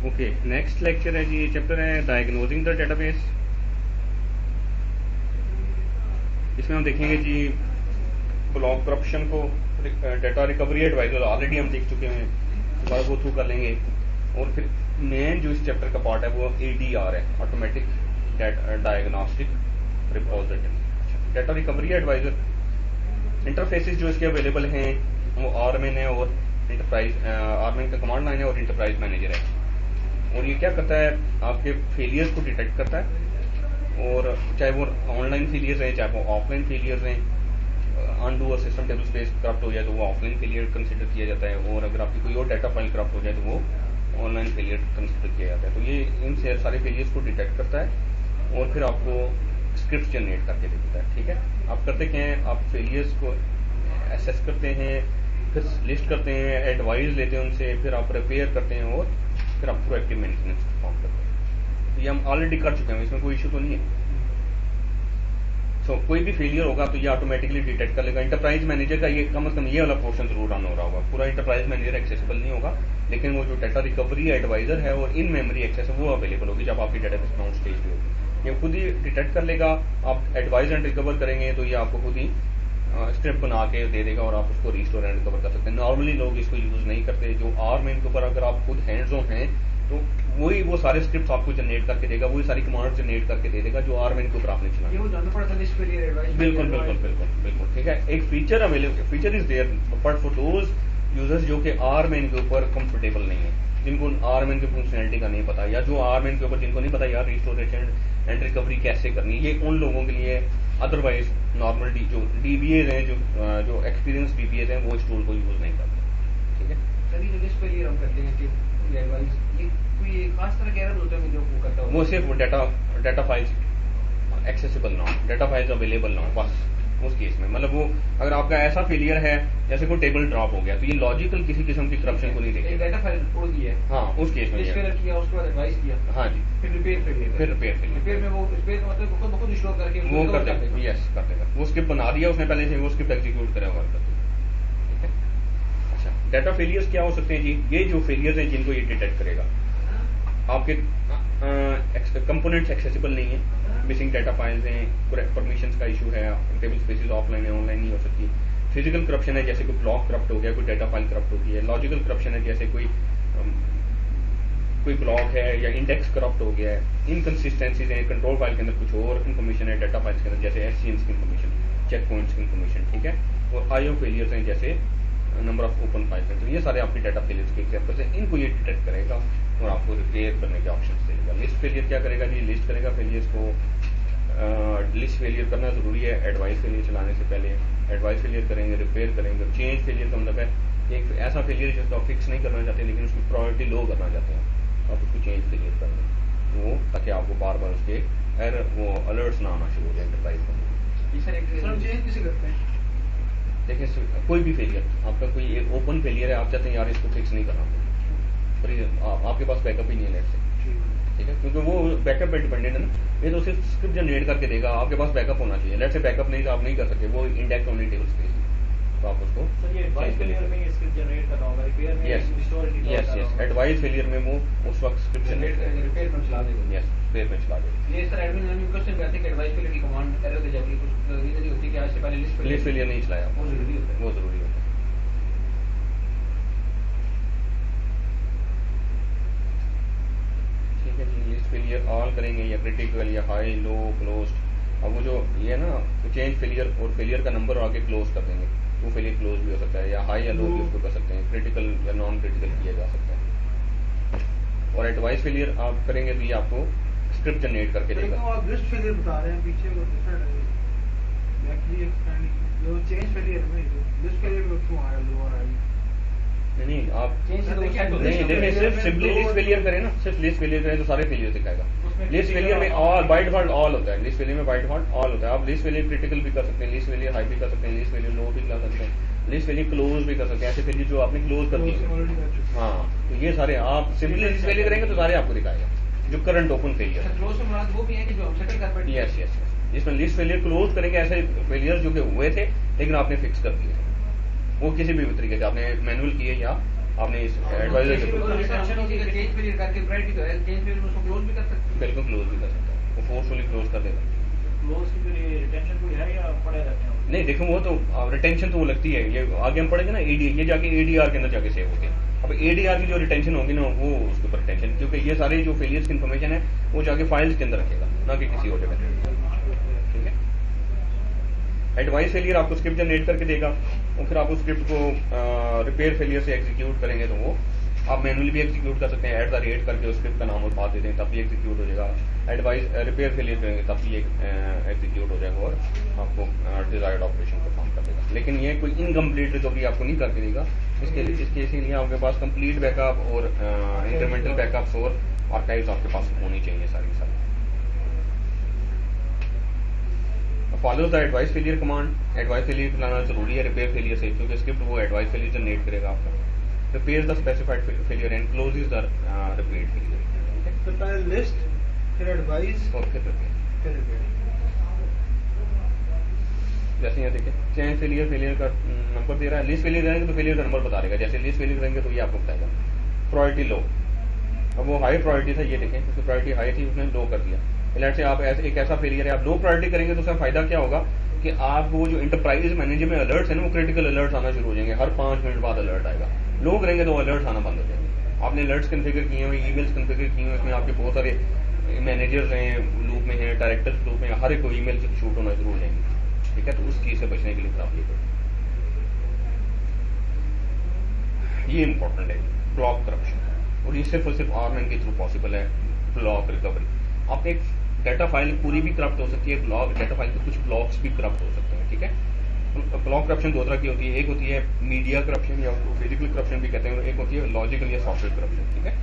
Okay, next lecture है जी, chapter है diagnosing the database. इसमें हम देखेंगे जी ब्लॉक करप्शन को, डेटा रिकवरी एडवाइजर ऑलरेडी हम देख चुके हैं, दोबारा गो थ्रू कर लेंगे। और फिर मेन जो इस चैप्टर का पार्ट है वो ADR है, automatic diagnostic repository. Data recovery advisor interfaces जो इसके अवेलेबल हैं वो आरमेन है और इंटरप्राइज, आरमेन का कमांड लाइन है और इंटरप्राइज मैनेजर है। और ये क्या करता है, आपके फेलियर्स को डिटेक्ट करता है, और चाहे वो ऑनलाइन फेलियर्स हैं चाहे वो ऑफलाइन फेलियर्स हैं। अनडू और सिस्टम टेबल स्पेस करप्ट हो जाए तो वो ऑफलाइन फेलियर कंसिडर किया जाता है, और अगर आपकी कोई और डाटा फाइल करप्ट हो जाए तो वो ऑनलाइन फेलियर कंसिडर किया जाता है। तो ये इन सारे फेलियर्स को डिटेक्ट करता है और फिर आपको स्क्रिप्ट जनरेट करके देता है। ठीक है, आप करते क्या हैं, आप फेलियर्स को एसेस करते हैं, फिर लिस्ट करते हैं, एडवाइस लेते हैं उनसे, फिर आप रिपेयर करते हैं और फिर आप प्रोएक्टिव मेंटेनेंस परफॉर्म करते हैं। तो ये हम ऑलरेडी कर चुके हैं, इसमें कोई इशू तो नहीं है। कोई भी फेलियर होगा तो ये ऑटोमेटिकली डिटेक्ट कर लेगा। इंटरप्राइज मैनेजर का ये कम से कम ये वाला पोर्शन जरूर रन हो रहा होगा, पूरा इंटरप्राइज मैनेजर एक्सेसिबल नहीं होगा, लेकिन वो जो डाटा रिकवरी एडवाइजर है और इन मेमोरी एक्सेस है वो अवेलेबल होगी जब आपकी डेटाबेस ग्राउंड स्टेज पे होगी। ये खुद ही डिटेक्ट कर लेगा। आप एडवाइज एंड रिकवर करेंगे तो ये आपको खुद ही स्क्रिप्ट बना के दे देगा और आप उसको रिस्टोर एंड रिकवर कर सकते हैं। नॉर्मली लोग इसको यूज नहीं करते। जो आरमेन के ऊपर अगर आप खुद हैंड्स ऑन हैं तो वही वो सारे स्क्रिप्ट आपको जनरेट करके देगा, वही सारी कमांड जनरेट करके दे देगा जो आरमेन के ऊपर आपने चलाना। बिल्कुल बिल्कुल बिल्कुल बिल्कुल ठीक है। एक feature available, feature is there but for those users जो कि आरमेन के ऊपर कंफर्टेबल नहीं है, जिनको आरमेन की फंक्शनैलिटी का नहीं पता, या जो आरमेन के ऊपर जिनको नहीं पता यार रिस्टोरेशन एंड रिकवरी कैसे करनी, ये उन लोगों के लिए। अदरवाइज नॉर्मल जो DBAs हैं, जो एक्सपीरियंस DBAs हैं, वो इस टूल को यूज नहीं करते। ठीक है सर, ये जो लिस्ट पे हम करते हैं कि एडवाइस, ये कोई खास तरह के एरर होता है जो वो करता है? वो सिर्फ डाटा फाइल्स एक्सेसिबल ना हो, डाटा फाइल्स अवेलेबल ना हो, बस उस केस में। मतलब वो अगर आपका ऐसा फेलियर है जैसे कोई टेबल ड्रॉप हो गया तो ये लॉजिकल किसी किस्म की करप्शन को नहीं देखेगा। डाटा फाइल तोड़ दी है, हाँ, उस केस में किया, उसके बाद एडवाइस किया, हाँ जी, फिर रिपेयर में वो रिपेयर मतलब खुद रिस्टोर करके वो कर देगा। यस, कर देगा। वो स्क्रिप्ट बना दिया उसने पहले से, वो स्क्रिप्ट एग्जीक्यूट करेगा और कर देगा। ठीक है। अच्छा, डाटा फेलियर्स क्या हो सकते हैं जी? ये जो फेलियर्स हैं जिनको ये डिटेक्ट करेगा, आपके कंपोनेंट्स एक्सेसिबल नहीं है, मिसिंग डाटा फाइल्स हैं, परमिशंस का इशू है, टेबल स्पेसेस ऑफलाइन है, ऑनलाइन नहीं हो सकती। फिजिकल करप्शन है, जैसे कोई ब्लॉक करप्ट हो गया, कोई डाटा फाइल करप्ट हो गई है। लॉजिकल करप्शन है, जैसे कोई ब्लॉक है या इंडेक्स करप्ट हो गया है। इनकंसिस्टेंसीज हैं, कंट्रोल फाइल के अंदर कुछ और इन्फॉर्मेशन है डाटा फाइल्स के अंदर, जैसे SCNs की इन्फॉर्मेशन, चेक पॉइंट्स की इन्फॉर्मेशन। ठीक है। और IO फेलियर्स हैं, जैसे नंबर ऑफ ओपन फाइल्स हैं। तो ये सारे आपके डाटा फेलियर्स के एग्जाम्पल्स हैं, इनको ये डिटेक्ट करेगा और आपको रिपेयर करने के ऑप्शन देगा। लिस्ट फेलियर क्या करेगा जी? लिस्ट करेगा फेलियर्स को। लिस्ट फेलियर करना जरूरी है एडवाइस फेलियर चलाने से पहले। एडवाइस फेलियर करेंगे, रिपेयर करेंगे। चेंज फेलियर का मतलब है एक ऐसा फेलियर जिसको आप फिक्स नहीं करना चाहते लेकिन उसकी प्रायोरिटी लो करना चाहते हैं, आप उसको चेंज फेलियर कर दें वो, ताकि आपको बार बार उसके वो अलर्ट्स ना आना शुरू हो जाए एंटरप्राइज को। चेंज किसे करते हैं? देखिए, कोई भी फेलियर, आपका कोई एक ओपन फेलियर है, आप चाहते हैं यार इसको फिक्स नहीं करना, पर आपके पास बैकअप ही नहीं है लेट से। ठीक है, क्योंकि वो बैकअप पे डिपेंडेंट है ना, ये तो सिर्फ स्क्रिप्ट जनरेट करके देगा, आपके पास बैकअप होना चाहिए। लेट से बैकअप नहीं तो आप नहीं कर सकते, वो इंडेक्स ओनली टेबल स्पेस, तो आप उसको एडवाइस फेलियर में स्क्रिप्ट जनरेट करना होगा, रिपेयर में रिस्टोर यस एडवाइस फेलियर में वो उस वक्त स्क्रिप्ट जनरेट रिपेयर में चला देगा। यस, रिपेयर में चला देगा। ये सर एडमिन ने क्वेश्चन करते हैं कि एडवाइस फेलियर की कमांड एरर दे जाती है, कुछ रीजन नहीं होती कि आज से पहले लिस्ट फेलियर नहीं चलाया, वो जरूरी होता है, वो जरूरी होता है। ठीक है जी, लिस्ट फेलियर ऑल करेंगे या क्रिटिकल या हाई, लो, क्लोज्ड। अब वो जो ये है ना, चेंज फेलियर और फेलियर का नंबर आगे क्लोज कर देंगे, वो फेलियर क्लोज भी हो सकता है, या हाई या लो भी उसको कर सकते हैं, क्रिटिकल या नॉन क्रिटिकल किया जा सकता है। और एडवाइस फेलियर आप करेंगे तो ये आपको स्क्रिप्ट जनरेट करके देगा। तो आप लिस्ट फेलियर बता रहे हैं, पीछे वो डिफरेंट है, एक्चुअली एक्सपेंड जो चेंज फेलियर में लिस्ट फेलियर में क्यों आया, लो और आई? नहीं, आप नहीं देखिए, सिर्फ सिंपली लिस्ट फेलियर करें ना, सिर्फ लिस्ट फेलियर करें तो सारे फेलियर दिखाएगा। लिस्ट फेलियर में ऑल बाय डिफॉल्ट ऑल होता है, लिस्ट फेलियर में बाय डिफॉल्ट ऑल होता है। आप लिस्ट फेलियर क्रिटिकल भी कर सकते हैं, लिस्ट फेलियर हाई भी कर सकते हैं, लिस्ट फेलियर लो भी कर सकते हैं, लिस्ट फेलियर क्लोज भी कर सकते हैं। ऐसे फेलियर जो आपने क्लोज कर दिए, हाँ, तो ये सारे आप सिंपली लिस्ट फेलियर करेंगे तो सारे आपको दिखाएगा जो करंट ओपन फेलियर है। क्लोज से मुराद वो भी है कि जो हम सेटल कर पाए। यस यस, जिसमें लिस्ट फेलियर क्लोज करेंगे ऐसे फेलियर जो कि हुए थे लेकिन आपने फिक्स कर दिए, वो किसी भी तरीके से आपने मैनुअल किए या आपने इस एडवाइजर के चेंज पीरियड करके प्रायोरिटी तो है, चेंज पीरियड में उसको क्लोज भी कर सकते हैं। बिल्कुल क्लोज भी कर सकता है, वो फोर्सफुली क्लोज कर देगा। क्लोज की फिर रिटेंशन कोई है या पड़े रहते हैं? नहीं देखो वो तो रिटेंशन तो वो लगती है, ये आगे हम पढ़ेंगे ना एडी, ये जाके एडीआर के अंदर जाके सेव होते हैं। अब एडीआर की जो रिटेंशन होगी ना वो उसके ऊपर रिटेंशन, क्योंकि ये सारे जो फेलियर्स की इन्फॉर्मेशन है वो जाके फाइल्स के अंदर रखेगा, ना कि किसी और जगह। ठीक है, एडवाइस फेलियर आपको स्क्रिप्ट जनरेट करके देगा और फिर आप उस स्क्रिप्ट को रिपेयर फेलियर से एग्जीक्यूट करेंगे तो वो आप मैनुअली भी एग्जीक्यूट कर सकते हैं, @ करके उस स्क्रिप्ट का नाम और बात दे दें तब भी एग्जीक्यूट हो जाएगा। एडवाइस रिपेयर फेलियर करेंगे तब भी एग्जीक्यूट हो जाएगा और आपको डिजायर्ड ऑपरेशन परफॉर्म कर देगा। लेकिन ये कोई इनकम्प्लीट रिकवरी आपको नहीं करके देगा, इसके इसीलिए आपके पास कंप्लीट बैकअप और इंक्रीमेंटल बैकअप्स और आर्काइव्स आपके पास होनी चाहिए सारी सारी। Follow the advice failure command. Advice failure चलाना जरूरी है रिपेयर फेलियर से, क्योंकि स्क्रिप्ट वो एडवाइस फेलियर जनरेट करेगा आपका। Repair the specified failure and closes the repeat failure. तो पहले लिस्ट, फिर एडवाइस और फिर रिपेयर। जैसे यहाँ देखिए चेंज फेलियर का नंबर दे रहा है, लिस्ट फेलियर करेंगे तो फेलियर का नंबर बता देगा, जैसे लिस्ट फेलियर करेंगे तो ये आपको बताएगा। प्रायोरिटी लो, अब वो हाई प्रायोरिटी था, ये देखें उसकी प्रायोरिटी हाई थी, उसने लो कर दिया। लेट से आप एक ऐसा फेलियर है, आप लो प्रायोरिटी करेंगे तो उसका फायदा क्या होगा कि आप वो जो इंटरप्राइज मैनेजर में अलर्ट्स है ना वो क्रिटिकल अलर्ट्स आना शुरू हो जाएंगे, हर 5 मिनट बाद अलर्ट आएगा। लो करेंगे तो अलर्ट्स आना बंद हो जाएंगे। आपने अलर्ट्स कन्फिगर किए हुए, ईमेल्स कन्फिगर किए हुए, इसमें आपके बहुत सारे मैनेजर्स हैं लूप में हैं, डायरेक्टर्स लूप में, हर एक को ईमेल शूट होना शुरू हो जाएंगे। ठीक है, तो उस चीज से बचने के लिए आप ये करें, ये इंपॉर्टेंट है। ब्लॉक करप्शन, और ये सिर्फ और सिर्फ आरएन के थ्रू पॉसिबल है। ब्लॉक रिकवरी, आप एक डाटा फाइल पूरी भी करप्ट हो सकती है, ब्लॉक डाटा फाइल के कुछ ब्लॉक्स भी करप्ट हो सकते हैं। ठीक है, ब्लॉक करप्शन 2 तरह की होती है, एक होती है मीडिया करप्शन या फिजिकल करप्शन भी कहते हैं, और एक होती है लॉजिकल या सॉफ्टवेयर करप्शन। ठीक है,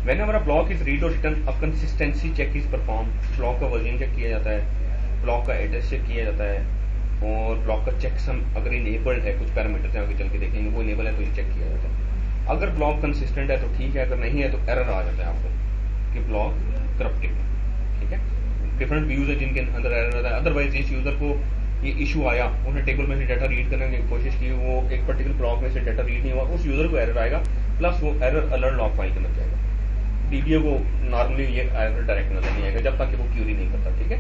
whenever a block is read और return a consistency check is perform. Block का वर्जन चेक किया जाता है, ब्लॉक का एड्रेस चेक किया जाता है, और ब्लॉक का चेकसम अगर इनेबल्ड है, कुछ पैरामीटर्स हैं आगे चल के देखेंगे वो इनेबल है तो ये चेक किया जाता है। अगर ब्लॉक कंसिस्टेंट है तो ठीक है, अगर नहीं है तो एरर आ जाता है आपको कि ब्लॉक करप्टेड। ठीक है, डिफरेंट व्यूज है जिनके अंदर एरर आता है। अदरवाइज जिस यूजर को ये इशू आया, उसने टेबल में से डाटा रीड करने की कोशिश की, वो एक पर्टिकुलर ब्लॉक में से डाटा रीड नहीं हुआ, उस यूजर को एरर आएगा, प्लस वो एरर अलर्ट लॉग फाइल के अंदर जाएगा। डीबीओ को नॉर्मली ये एरर डायरेक्ट नजर नहीं आएगा जब तक कि वो क्यूरी नहीं करता। ठीक है,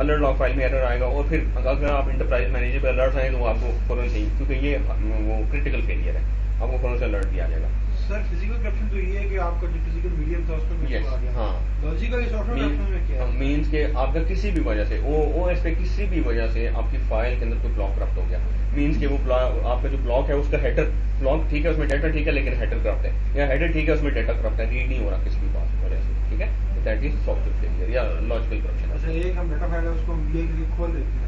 अलर्ट लॉग फाइल में एरर आएगा, और फिर अगर आप इंटरप्राइज मैनेजर पे अलर्ट आए तो आपको फौरन चाहिए, क्योंकि ये वो क्रिटिकल फेलियर है, आपको फौरन से अलर्ट दिया जाएगा। सर फिजिकल करप्शन तो ये है कि आपका जो फिजिकल मीडियम था उसमें कुछ आ गया। हाँ, लॉजिकल सॉफ्टवेयर करप्शन में क्या है? मींस के आपका किसी भी वजह से ओएस पे किसी भी वजह से आपकी फाइल के अंदर कोई ब्लॉक करप्ट हो गया, मींस के वो आपका जो ब्लॉक है उसका हेडर ब्लॉक ठीक है, उसमें डाटा ठीक है लेकिन हेडर करप्ट है, या हेडर ठीक है उसमें डाटा करप्ट है, रीड नहीं हो रहा किसी भी वजह से। ठीक है, दैट इज सॉफ्टवेयर फेलियर या लॉजिकल करप्शन। अच्छा, एक हम डाटा फाइल है उसको हम ये खोल देते हैं,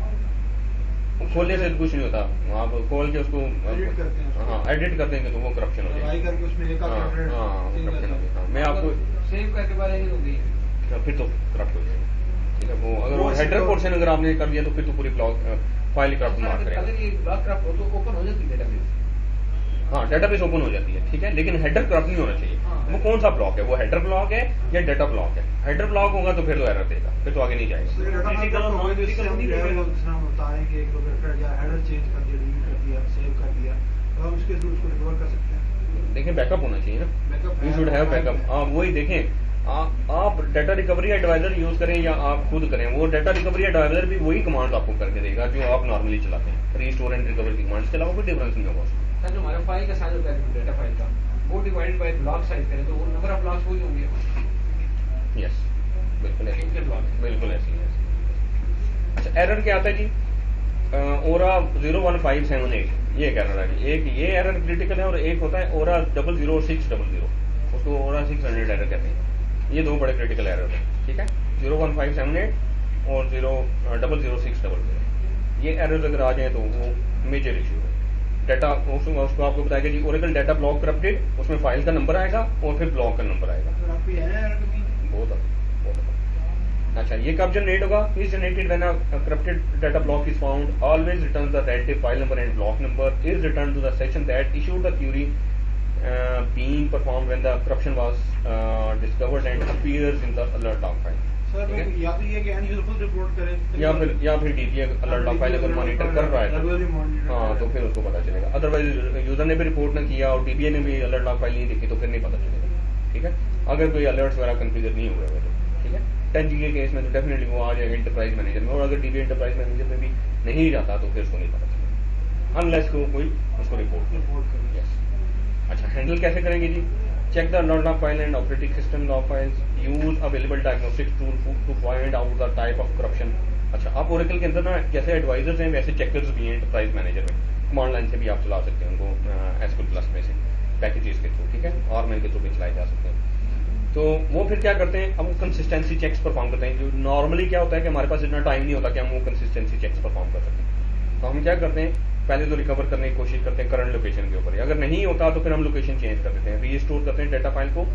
खोलने से कुछ नहीं होता, आप खोल के उसको एडिट करते हैं, हाँ एडिट कर देंगे तो वो करप्शन हो जाएगा। करके उसमें एक हाँ, करप्शन हो जाएगा। मैं आपको सेव करके बाद नहीं होगी फिर तो करप्ट हो जाएगा। ठीक है, वो अगर वो हेडर पोर्शन अगर आपने कर दिया तो फिर तो पूरी ब्लॉक फाइल करप्ट मार्क करेगा। अगर ये ब्लॉक करप्ट हो तो ओपन हो जाती है डेटाबेस। हाँ, डेटाबेस ओपन हो जाती है, ठीक है, लेकिन हेडर करप्ट नहीं होना चाहिए। वो कौन सा ब्लॉक है, वो हेडर ब्लॉक है या डाटा ब्लॉक है? हेडर ब्लॉक होगा तो फिर तो एरर देगा, फिर तो आगे नहीं जाएगा। देखिए बैकअप होना चाहिए ना, यू शुड हैव बैकअप। आप वही देखें, आप डाटा रिकवरी एडवाइजर यूज करें या आप खुद करें, वो डाटा रिकवरी एडवाइजर भी वही कमांड आपको करके देगा जो आप नॉर्मली चलाते हैं, रीस्टोर एंड रिकवर की कमांड के अलावा कोई डिफरेंस नहीं होगा। सर जो हमारा फाइल का साइज होता है डाटा फाइल का, वो डिवाइडेड बाय ब्लॉक साइज करें तो वो नंबर ऑफ ब्लॉक्स वही होंगे। यस, बिल्कुल ऐसे, बिल्कुल ऐसे ही। अच्छा, एरर क्या आता है जी? ओरा 01578 ये एक एरर है जी। एक ये एरर क्रिटिकल है और एक होता है ओरा 00600, उसको ओरा 600 एरर कहते हैं। ये 2 बड़े क्रिटिकल एरर है। ठीक है, 01578 और 00600 ये एरर अगर आ जाए तो वो मेजर इशू है। डाटा उसको आपको बताएगा जी ओरेकल डाटा ब्लॉक करप्टेड, उसमें फाइल का नंबर आएगा और फिर ब्लॉक का नंबर आएगा। बहुत अच्छा, ये कब जनरेट होगा? Is generated when a corrupted data block is found, always return the relative file number and block number, is return to the section that issued the query being performed when the corruption was discovered and appears in the alert log file. Sir ठीक है? या तो ये कि and user खुद report करे या फिर डीबी अलर्ट लॉग फाइल अगर मॉनिटर कर रहा है तो हाँ तो फिर उसको पता चलेगा। अदरवाइज यूजर ने भी रिपोर्ट ना किया और डीबीए ने भी अलर्ट लॉग फाइल नहीं देखी तो फिर नहीं पता चलेगा। ठीक है, अगर कोई अलर्ट्स वगैरह कन्फिगर नहीं हुए हुए तो ठीक है। 10G के केस में तो डेफिनेटली वो आ जाएगा इंटरप्राइज मैनेजर में, और अगर डीबी इंटरप्राइज मैनेजर में भी नहीं जाता तो फिर उसको नहीं पता चलेगा अनलेस को कोई उसको रिपोर्ट करे। यस, अच्छा हैंडल कैसे करेंगे जी? Check the alert log file and operating system log files, use available diagnostics tool to find out the type of corruption. अच्छा, आप ओरेकल के अंदर ना जैसे एडवाइजर्स हैं वैसे चेकर्स भी हैं इंटरप्राइज मैनेजर में, कमांड लाइन से भी आप चला सकते हैं उनको एसक्यूएल प्लस में से पैकेजेस के थ्रू, ठीक है, और मेल के थ्रू भी चलाए जा सकते हैं। तो वो फिर क्या करते हैं, अब वो कंसिस्टेंसी चेक्स परफॉर्म करते हैं। जो नॉर्मली क्या होता है कि हमारे पास इतना टाइम नहीं होता कि हम वो कंसिस्टेंसी चेक्स परफॉर्म कर सकें, तो हम क्या करते हैं पहले तो रिकवर करने की कोशिश करते हैं करंट लोकेशन के ऊपर, अगर नहीं होता तो फिर हम लोकेशन चेंज कर देते हैं, रीस्टोर करते हैं डेटा फाइल को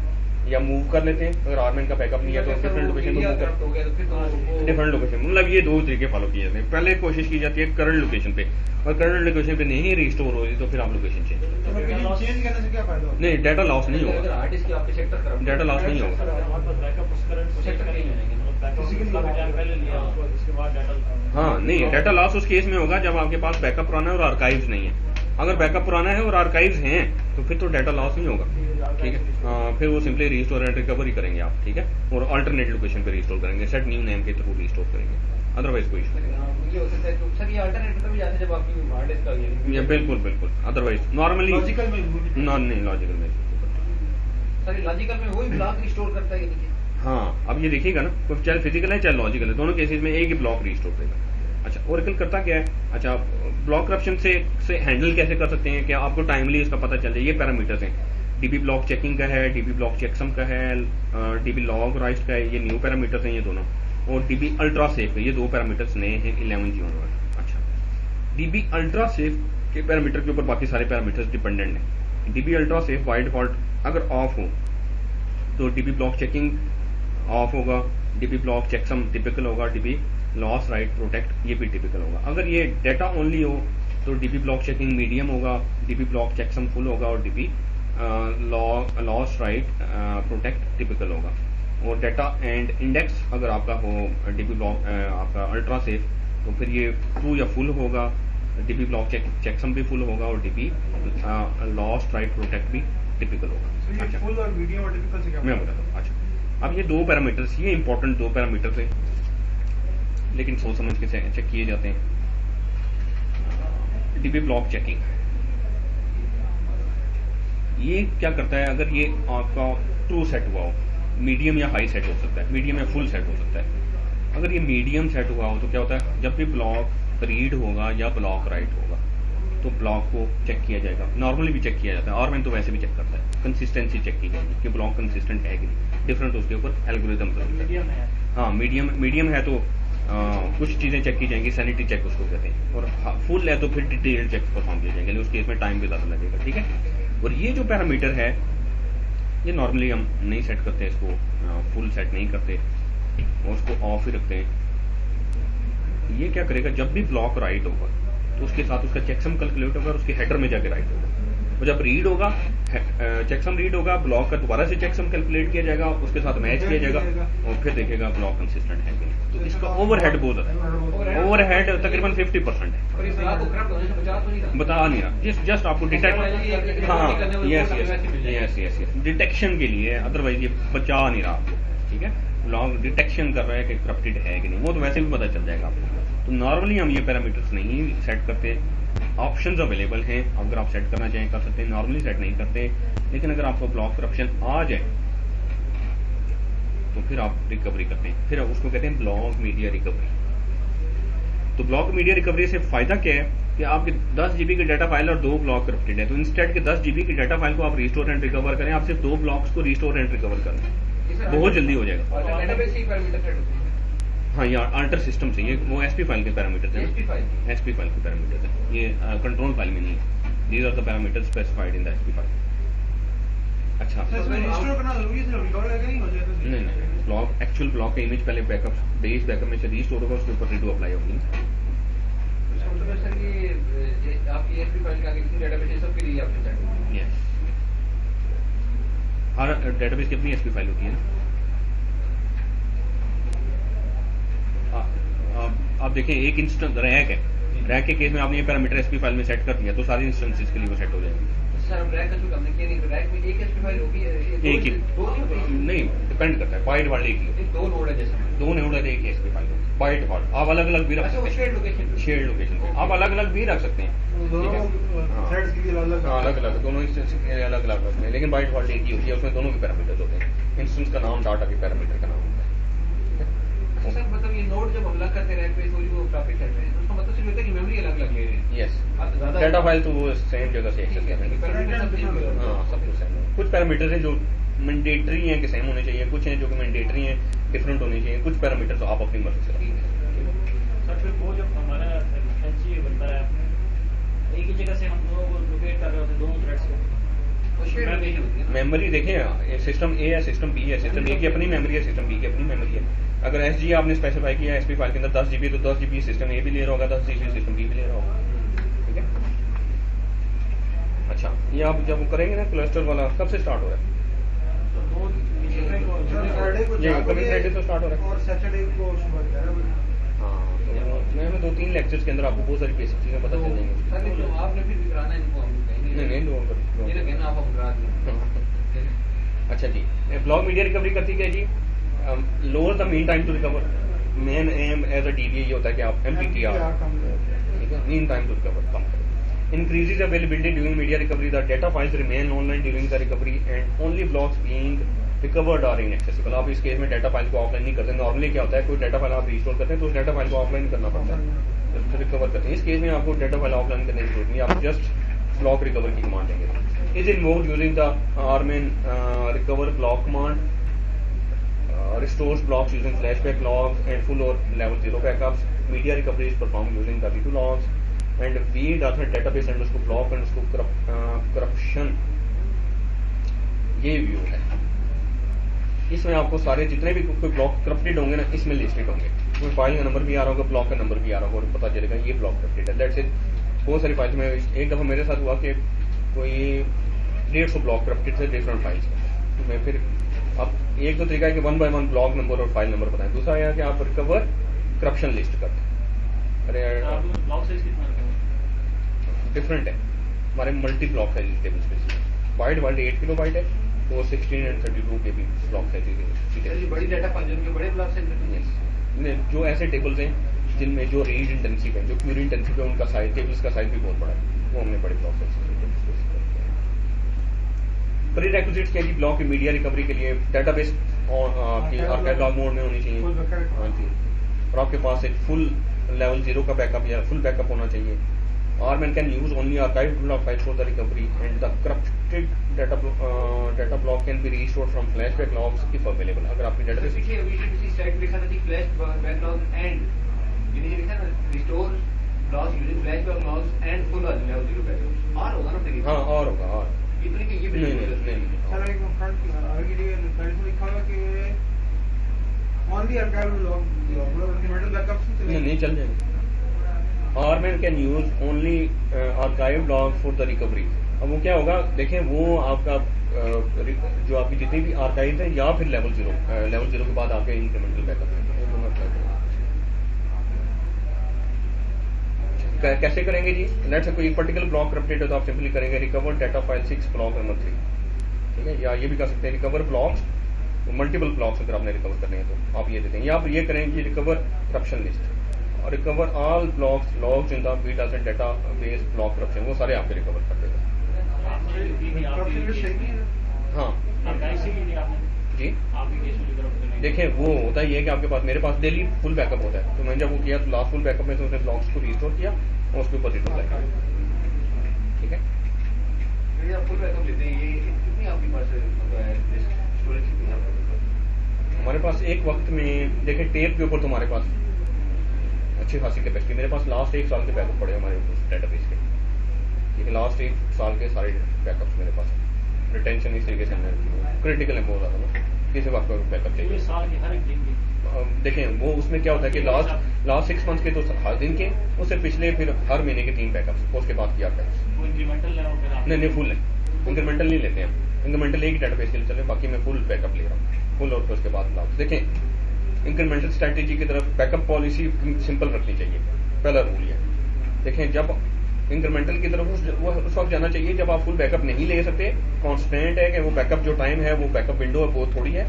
या मूव कर लेते हैं। अगर आर्मेंट का बैकअप नहीं है तो डिफरेंट लोकेशन पर मूव कर डिफरेंट लोकेशन, मतलब ये दो तरीके फॉलो किए जाते हैं। पहले कोशिश की जाती है करंट लोकेशन पे, और करंट लोकेशन पे नहीं रिस्टोर हो रही तो फिर आप लोकेशन चेंज चेंज करने से क्या फायदा होगा? नहीं, डाटा लॉस नहीं होगा, डाटा लॉस नहीं होगा। हाँ नहीं, डाटा लॉस उस केस में होगा जब आपके पास बैकअप पुराना है और आर्काइव्स नहीं है। अगर बैकअप पुराना है और आर्काइव्स हैं तो फिर तो डाटा लॉस नहीं होगा, ठीक है। फिर वो सिंपली रिस्टोर एंड रिकवरी करेंगे आप, ठीक है, और अल्टरनेट लोकेशन पे रिस्टोर करेंगे, सेट न्यू नेम के थ्रू रिस्टोर करेंगे, अदरवाइज कोई इशू नहीं। बिल्कुल बिल्कुल, अदरवाइज नॉर्मली लॉजिकल में नहीं, लॉजिकल में लॉजिकल में वही ब्लॉक रिस्टोर करता है कि हाँ। अब ये देखिएगा ना, चाहे फिजिकल है चाहे लॉजिकल है, दोनों केसेस में एक ही ब्लॉक रिस्टोर करेगा। अच्छा, ओरेकल करता क्या है, अच्छा ब्लॉक करप्शन से हैंडल कैसे कर सकते हैं कि आपको टाइमली इसका पता चल जाए। ये पैरामीटर्स हैं, डीबी ब्लॉक चेकिंग का है, डीबी ब्लॉक चेकसम का है, डीबी लॉग राइस्ट का है, ये न्यू पैरामीटर्स हैं ये दोनों, और डीबी अल्ट्रा सेफ का, ये दो पैरामीटर्स नए हैं 11 June में। अच्छा, डीबी अल्ट्रा सेफ के पैरामीटर के ऊपर बाकी सारे पैरामीटर्स डिपेंडेंट हैं। DB ultra safe by default अगर ऑफ हो तो डीबी ब्लॉक चेकिंग ऑफ होगा, डीबी ब्लॉक चेकसम टिपिकल होगा, डीबी लॉस राइट प्रोटेक्ट ये भी टिपिकल होगा। अगर ये डेटा ओनली हो तो डीबी ब्लॉक चेकिंग मीडियम होगा, डीबी ब्लॉक चेकसम फुल होगा, और dB loss right protect typical होगा। और डाटा एंड इंडेक्स अगर आपका हो डीबी ब्लॉक आपका अल्ट्रा सेफ तो फिर ये ट्रू या फुल होगा, डीबी ब्लॉक चेकसम भी फुल होगा, और डीबी लॉस राइट प्रोटेक्ट भी टिपिकल होगा। अच्छा, फुल और मीडियम और टिपिकल से क्या मैं बताता हूँ। अच्छा, अब ये दो पैरामीटर्स, ये इंपॉर्टेंट दो पैरामीटर्स हैं लेकिन सोच समझ के चेक किए जाते हैं। डीबी ब्लॉक चेकिंग ये क्या करता है, अगर ये आपका ट्रू सेट हुआ हो, मीडियम या हाई सेट हो सकता है, मीडियम या फुल सेट हो सकता है। अगर ये मीडियम सेट हुआ हो तो क्या होता है, जब भी ब्लॉक रीड होगा या ब्लॉक राइट होगा तो ब्लॉक को चेक किया जाएगा, नॉर्मली भी चेक किया जाता है, और मैं तो वैसे भी चेक करता है, कंसिस्टेंसी चेक की जाएगी कि ब्लॉक कंसिस्टेंट है कि नहीं, डिफरेंट उसके ऊपर एल्गोरिथम मीडियम है। हाँ, मीडियम है तो कुछ चीजें चेक की जाएंगी, सैनिटी चेक उसको कहते हैं, और फुल है तो फिर डिटेल चेक परफॉर्म किए जाएंगे, उस केस में टाइम भी ज्यादा लगेगा, ठीक है। और ये जो पैरामीटर है ये नॉर्मली हम नहीं सेट करते, इसको फुल सेट नहीं करते और उसको ऑफ ही रखते हैं। ये क्या करेगा, जब भी ब्लॉक राइट होगा तो उसके साथ उसका चेकसम कैलकुलेट होगा और उसके हेडर में जाके राइट होगा, और जब रीड होगा चेकसम रीड होगा, ब्लॉक का दोबारा से चेकसम कैलकुलेट किया जाएगा, उसके साथ मैच किया जाएगा और फिर देखेगा ब्लॉक कंसिस्टेंट है कि नहीं। तो इसका ओवरहेड बहुत है, ओवरहेड तकरीबन 50% है, और इस ब्लॉक को करप्ट होने से बता नहीं रहा, जस्ट आपको डिटेक्ट, हाँ यस डिटेक्शन के लिए, अदरवाइज ये बचा नहीं रहा आपको, ठीक है। ब्लॉक डिटेक्शन कर रहा है कि करप्टेड है कि नहीं, वो तो वैसे भी पता चल जाएगा आपको। तो नॉर्मली हम ये पैरामीटर्स नहीं सेट करते, ऑप्शंस अवेलेबल हैं, अगर आप सेट करना चाहें कर सकते हैं, नॉर्मली सेट नहीं करते। लेकिन अगर आपको ब्लॉक करप्शन आ जाए तो फिर आप रिकवरी करते हैं, फिर उसको कहते हैं ब्लॉक मीडिया रिकवरी। तो ब्लॉक मीडिया रिकवरी से फायदा क्या है कि आपके 10 GB की डाटा फाइल और 2 ब्लॉक करप्टेड है, तो इंस्टेड के 10 GB की डाटा फाइल को आप रिस्टोर एंड रिकवर करें, आप सिर्फ 2 ब्लॉक्स को रिस्टोर एंड रिकवर करें, बहुत जल्दी हो जाएगा। हाँ, ये अल्टर सिस्टम से, ये वो एसपी फाइल के पैरामीटर्स हैं, एसपी फाइल के पैरामीटर्स हैं, ये कंट्रोल फाइल में नहीं है। These are the parameters specified in the SP file. अच्छा, रिस्टोर करना जरूरी है, रिकवर करके नहीं हो जाएगा। नहीं, ब्लॉक एक्चुअल ब्लॉक का इमेज पहले बैकअप बेस बैकअप में से रिस्टोर होगा, उसके ऊपर रीडो अप्लाई होगी। सर ये आपकी एसपी फाइल का किसी डेटाबेस सब के लिए आपने सेट, यस, हर डेटाबेस की अपनी एसपी फाइल होती है ना। आप देखें एक इंस्टेंस रैक है, रैक के केस में आपने ये पैरामीटर एसपी फाइल में सेट कर दिया तो सारी इंस्टेंसेस के लिए वो सेट हो जाएंगे। सर हम रैक का जो हमने किया नहीं, तो रैक में एक एसपी फाइल होगी, एक ही नहीं, डिपेंड करता है, बाय डिफॉल्ट एक ही, दो नोड है जैसे दो नोड है, एक एसपी फाइल बाय डिफॉल्ट। आप अलग अलग भी रख सकते हैं, शेयर्ड लोकेशन पे आप अलग अलग भी रख सकते हैं, दोनों थ्रेड्स के लिए अलग अलग अलग दोनों इंस्टेंस के लिए अलग अलग रखते हैं, लेकिन बाय डिफॉल्ट एक ही होती है, उसमें दोनों के पैरामीटर्स होते हैं, इंस्टेंस का नाम, डाटा के पैरामीटर का नाम होता है। अच्छा सर, मतलब ये नोड जब हमला करते हैं रैक पे तो जो ट्रैफिक करते हैं, उसका मतलब सिर्फ होता है कि मेमोरी अलग अलग ले रहे हैं। यस, ज्यादा डाटा फाइल तो वो सेम जगह से एक्सेस कर रहे हैं। हाँ, सब कुछ सेम है। कुछ पैरामीटर्स हैं जो मैंडेटरी हैं कि सेम होने चाहिए, कुछ हैं जो कि मैंडेटरी हैं डिफरेंट होने चाहिए, कुछ पैरामीटर्स आप अपनी मर्जी से रखें। सर फिर वो जब हमारा एचजी बनता है, एक ही जगह से हम दोनों को लोकेट कर रहे होते हैं, दोनों थ्रेड्स को, मेमोरी देखें, सिस्टम ए है, सिस्टम बी है, सिस्टम ए की अपनी मेमोरी है, सिस्टम बी की अपनी मेमोरी है। अगर एसजी आपने स्पेसिफाई किया एसपी फाइल के अंदर 10 GB, तो 10 GB सिस्टम ए भी ले रहा होगा, 10 GB सिस्टम बी भी ले रहा होगा, ठीक है। अच्छा, ये आप जब करेंगे ना क्लस्टर वाला, कब से स्टार्ट हो रहा है? ये कमिंग फ्राइडे से स्टार्ट हो रहा है और सैटरडे को सुबह 11 बजे। हाँ, तो मैं 2-3 लेक्चर्स के अंदर आपको बहुत सारी बेसिक चीजें पता चल जाएंगी। सर जो आपने फिर भी कराना है इनको, हम नहीं ये ना कहना आप हम करा दें। अच्छा जी, ब्लॉग मीडिया रिकवरी करती क्या जी? Lower the mean time to recover. Main aim as a DBA ये होता है कि आप MTTR, ठीक है, मीन टाइम टू रिकवर कम करें। Increases availability during media recovery. The data files remain online during the recovery and only blocks being recovered are inaccessible. आप इस केस में डाटा फाइल को ऑफलाइन नहीं करते। नॉर्मली क्या होता है, कोई डाटा फाइल आप रिस्टोर करते हैं तो उस डाटा फाइल को ऑफलाइन करना पड़ता है, रिकवर करते हैं। इस केस में आपको डाटा फाइल ऑफलाइन करने की जरूरत नहीं, आप जस्ट ब्लॉक रिकवर की कमांड देंगे। Is invoked using the RMAN recover block command, restores blocks using flashback logs and full or level 0 backups. Media recovery is performed using W2 logs and v.NET database underscore block underscore corruption। ये view है, इसमें आपको सारे जितने भी कोई block corrupted होंगे ना, इसमें लिस्टेड होंगे। कोई फाइल का नंबर भी आ रहा होगा, ब्लॉक का नंबर भी आ रहा होगा, और पता चलेगा ये ब्लॉक करप्टेड है। That's it. बहुत सारी फाइल्स में एक दफा मेरे साथ हुआ कि कोई 150 ब्लॉक करप्टेड थे डिफरेंट फाइल्स में। तो मैं फिर अब एक तो तरीका है कि 1 by 1 ब्लॉक नंबर और फाइल नंबर बताएं, दूसरा यह कि आप रिकवर करप्शन लिस्ट करते हैं। अरे ब्लॉक साइज कितना डिफरेंट है, हमारे multi block size table space byte 8 kilobyte है, तो 16 and 32 के भी ब्लॉक साइज। बड़ी डाटा फाइल जिनके बड़े ब्लॉक साइज, जो ऐसे टेबल्स हैं जिनमें जो रीड इंटेंसिव है, जो क्यूरी इंटेंसिव है, उनका साइज, टेबल्स का साइज भी बहुत बड़ा है, वो हमने बड़े ब्लॉक साइज। प्रीरेक्विजिट्स के लिए ब्लॉक की मीडिया रिकवरी के लिए डाटाबेस आपकी आर्काइव लॉग मोड में होनी चाहिए। हाँ जी, और आपके पास एक फुल लेवल 0 का बैकअप या फुल बैकअप होना चाहिए। RMAN can use only archive block files for the recovery and the corrupted data block can be restored from flashback logs if available. अगर आपकी डाटाबेस पीछे किसी साइट लिखा था कि फ्लैशबैक लॉग एंड ये लिखा ना, restore blocks using flashback logs and full level 0 backup, और होगा ना? हाँ, और होगा, और इतने कि ये भी नहीं। सर एक फ्रंट आगे साइड में लिखा हुआ कि ओनली आर्काइव लॉग, मतलब इंक्रीमेंटल बैकअप्स नहीं चल जाएंगे। RMAN can use only archive log for the recovery. अब वो क्या होगा, देखें वो आपका जो आपकी जितनी भी आर्काइव है या फिर लेवल 0 के बाद आपके इंक्रीमेंटल बैकअप है, वो दोनों अप्लाई करेंगे। कैसे करेंगे जी? लेट्स से कोई पर्टिकुलर ब्लॉक करप्टेड है तो आप सिंपली करेंगे recover data file 6 block number 3, ठीक है। या ये भी कर सकते हैं रिकवर ब्लॉक्स, मल्टीपल ब्लॉक्स अगर आपने रिकवर करने हैं तो आप ये देते हैं। या आप ये करेंगे रिकवर करप्शन लिस्ट और recover all blocks logs in the B.NET data base block corruption, वो सारे आपके रिकवर कर देगा। हाँ जी, देखें वो होता ही है कि आपके पास, मेरे पास डेली फुल बैकअप होता है, तो मैंने जब वो किया तो लास्ट फुल बैकअप में तो उसने ब्लॉक्स को रिस्टोर किया और उसके ऊपर रिटर्न लाया, ठीक है। फुल बैकअप लेते हैं, ये कितनी आपके पास स्टोरेज कितनी है हमारे पास? एक वक्त में देखें टेप के ऊपर तो हमारे पास अच्छी खासी कैपेसिटी, मेरे पास लास्ट 1 साल के बैकअप पड़े हमारे डेटाबेस के, ठीक है। लास्ट 1 साल के सारे बैकअप्स मेरे पास, रिटेंशन इस तरीके से हमने रखी है, क्रिटिकल है बहुत ज़्यादा ना, किसी वक्त बैकअप चाहिए। साल के हर एक दिन की देखें वो उसमें क्या होता है कि लास्ट 6 मंथ्स के तो हर दिन के, उससे पिछले फिर हर महीने के 3 बैकअप्स, उसके बाद किया बैकअप्स। इंक्रीमेंटल नहीं फुल है, इंक्रीमेंटल नहीं लेते हैं, इंक्रीमेंटल एक डेटाबेस के लिए चले, बाकी मैं फुल बैकअप ले रहा हूँ, फुल और उसके बाद ब्लॉक्स। देखें इंक्रीमेंटल स्ट्रैटेजी की तरफ बैकअप पॉलिसी सिंपल रखनी चाहिए, पहला रूल है। देखें, जब इंक्रीमेंटल की तरफ वो उस वक्त जाना चाहिए जब आप फुल बैकअप नहीं ले सकते। कॉन्स्टेंट है कि वो बैकअप जो टाइम है, वो बैकअप विंडो है वो थोड़ी है,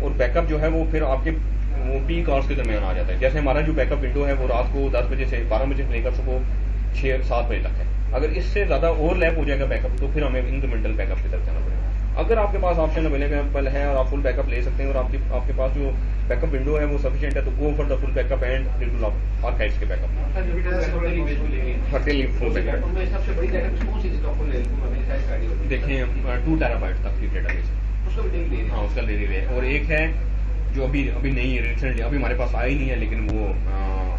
और बैकअप जो है वो फिर आपके वो पीक आवर्स के दरमियान आ जाता है। जैसे हमारा जो बैकअप विंडो है वो रात को 10 बजे से 12 बजे से लेकर सुबह 6-7 बजे तक है। अगर इससे ज्यादा ओवरलैप हो जाएगा बैकअप तो फिर हमें इंक्रीमेंटल बैकअप की तरफ जाना पड़ेगा। अगर आपके पास ऑप्शन अवेलेबल है और आप फुल बैकअप ले सकते हैं और आपके पास जो बैकअप विंडो है वो सफिशिएंट है, तो go for the full backup and return of archives के बैकअप। फुल बैकअप उनमें सबसे बड़ी डेटा कौन सी जिसका फुल है? देखें 2 टेराबाइट तक की डेटाबेस है, उसका भी ले हाँ उसका ले रही है। और एक है जो अभी नहीं रिसेंटली अभी हमारे पास आई नहीं है लेकिन वो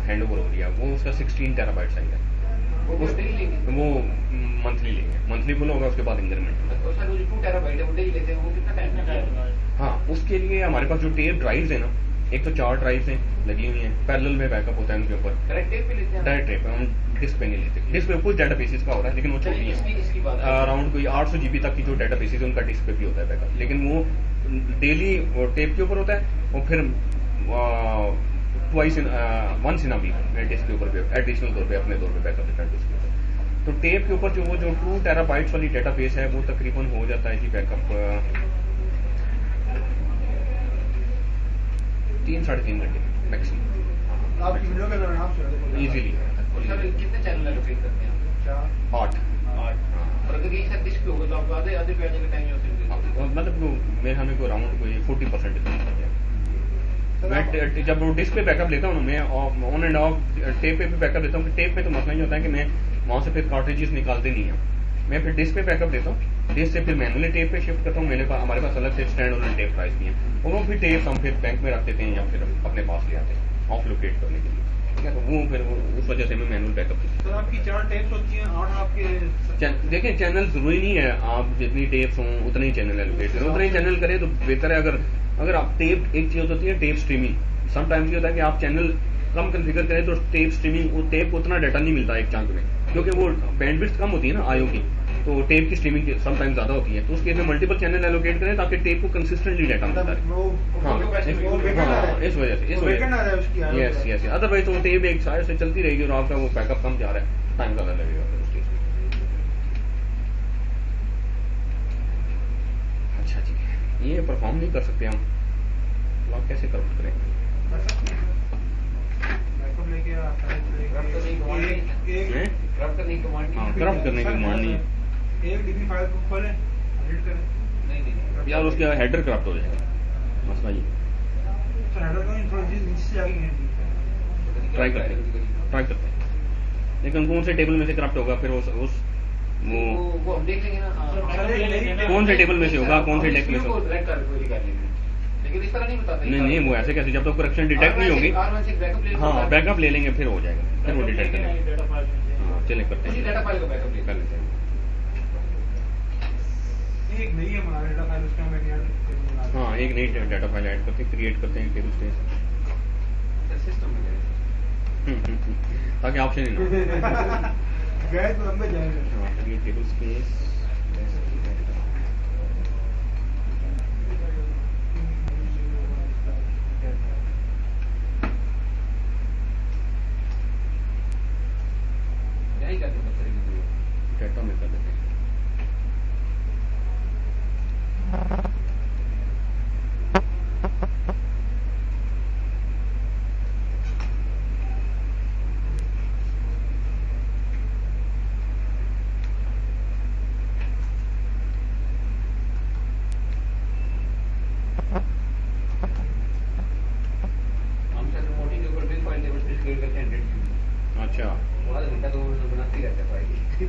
हैंड ओवर हो रही है, वो उसका 16 टेराबाइट साइज है। वो मंथली लेंगे, मंथली फुल होगा उसके बाद इंक्रीमेंट। तो सर वो जो 2 टेराबाइट है वो डेली लेते हैं, वो कितना टाइम लगता है? हाँ, उसके लिए हमारे पास जो टेप ड्राइव्स है ना, एक तो 4 ड्राइव्स हैं लगी हुई हैं, पैरेलल में बैकअप होता है उनके ऊपर। डायरेक्ट टेप पे लेते हैं? डायरेक्ट टेप हम डिस्क पे नहीं लेते, डिस्क पे कुछ डाटा बेसिस का हो रहा है लेकिन वो छोटी है, अराउंड कोई 800 GB तक की जो डाटा बेसिस है उनका डिस्क पे भी होता है बैकअप, लेकिन वो डेली टेप के ऊपर होता है और फिर once in a week disk के ऊपर भी एडिशनल तौर पे अपने तौर पे बैकअप देता है डिस्क के ऊपर। तो टेप के ऊपर जो 2 टेराबाइट्स वाली डेटाबेस है वो तकरीबन हो जाता है जी बैकअप 3-3.5 घंटे मैक्सिमम आपकी वीडियो के दौरान आप इजीली। सर कितने चैनल एलोकेट करते हैं? 8। और अगर ये सब डिस्क पे होगा तो आपको आधे पे आने का टाइम हो सकता है? मतलब मेरे हमें को अराउंड कोई 40% मैं जब डिस्क पे बैकअप लेता हूँ मैं ऑन एंड ऑफ टेप पे भी बैकअप लेता हूँ। टेप में तो मसला ही होता है कि मैं वहां से फिर कार्ट्रिजेस निकालते नहीं है, मैं फिर डिस्क पे बैकअप लेता हूँ, डिस्क से फिर मैनुअली टेप पे शिफ्ट करता हूँ। मेरे पास हमारे पास अलग से स्टैंड और टेप प्राइस भी है, और वो फिर टेप्स हम फिर बैंक में रख देते हैं या फिर अपने पास ले आते हैं ऑफ लोकेट करने के लिए, ठीक है। तो वो फिर उस वजह से मैं मैनुअल बैकअप तो आपकी 4 टेप्स होती हैं, 8 आपके देखिए चैनल जरूरी नहीं है आप जितनी टेप्स हों उतने ही चैनल एलोकेट करें, उतने ही चैनल करें तो बेहतर है। अगर आप टेप, एक चीज होती है टेप स्ट्रीमिंग, समटाइम्स ये होता है कि आप चैनल कम कॉन्फ़िगर करें तो टेप स्ट्रीमिंग, वो टेप को उतना डाटा नहीं मिलता एक चांस में, क्योंकि वो बैंडविड्थ कम होती है ना आईओ की, तो टेप की स्ट्रीमिंग समटाइम्स ज्यादा होती है। तो उसके लिए मल्टीपल चैनल एलोकेट करें ताकि टेप को कंसिस्टेंटली डाटा मिलता है। हाँ, इस वजह से यस अदरवाइज तो टेप एक साइड से चलती रहेगी और आपका वो बैकअप कम जा रहा है, टाइम ज्यादा लगेगा फिर उस चीज। अच्छा जी, ये परफॉर्म नहीं कर सकते हम, आप कैसे करप्ट करेंगे? करप्ट करने की कमांड नहीं है। एक डीबी फाइल को खोलें, एडिट करें। नहीं यार उसका हेडर करप्ट हो जाएगा, मसला ये। तो हेडर को इंट्रोड्यूस नीचे से आगे ट्राई करते हैं, लेकिन कौन से टेबल में से करप्ट होगा फिर वो हम देख लेंगे ना, कौन से टेबल में से होगा, कौन से डेक में से होगा। लेकिन इस तरह नहीं बताते। नहीं वो ऐसे कैसे, जब तक करेक्शन डिटेक्ट नहीं होगी। हाँ बैकअप ले लेंगे फिर हो जाएगा, फिर वो डिटेक्ट करेंगे। हाँ चले करते हैं, डाटा फाइल का बैकअप ले लेते हैं। एक नहीं है हमारा डाटा फाइल, उसका मैं ऐड करूंगा। हाँ एक नई डाटा फाइल ऐड करते हैं, क्रिएट करते हैं टेबल स्पेस सिस्टम में ताकि ऑप्शन ही ना गए तो लंबे जाएंगे। हाँ क्रिएट टेबल स्पेस। यही करते हैं डाटा में कर देते हैं। हम सर रिमोटिंग के ऊपर big file table space create करते हैं 100 अच्छा बहुत घंटा तो वो बनाते ही रहते हैं file big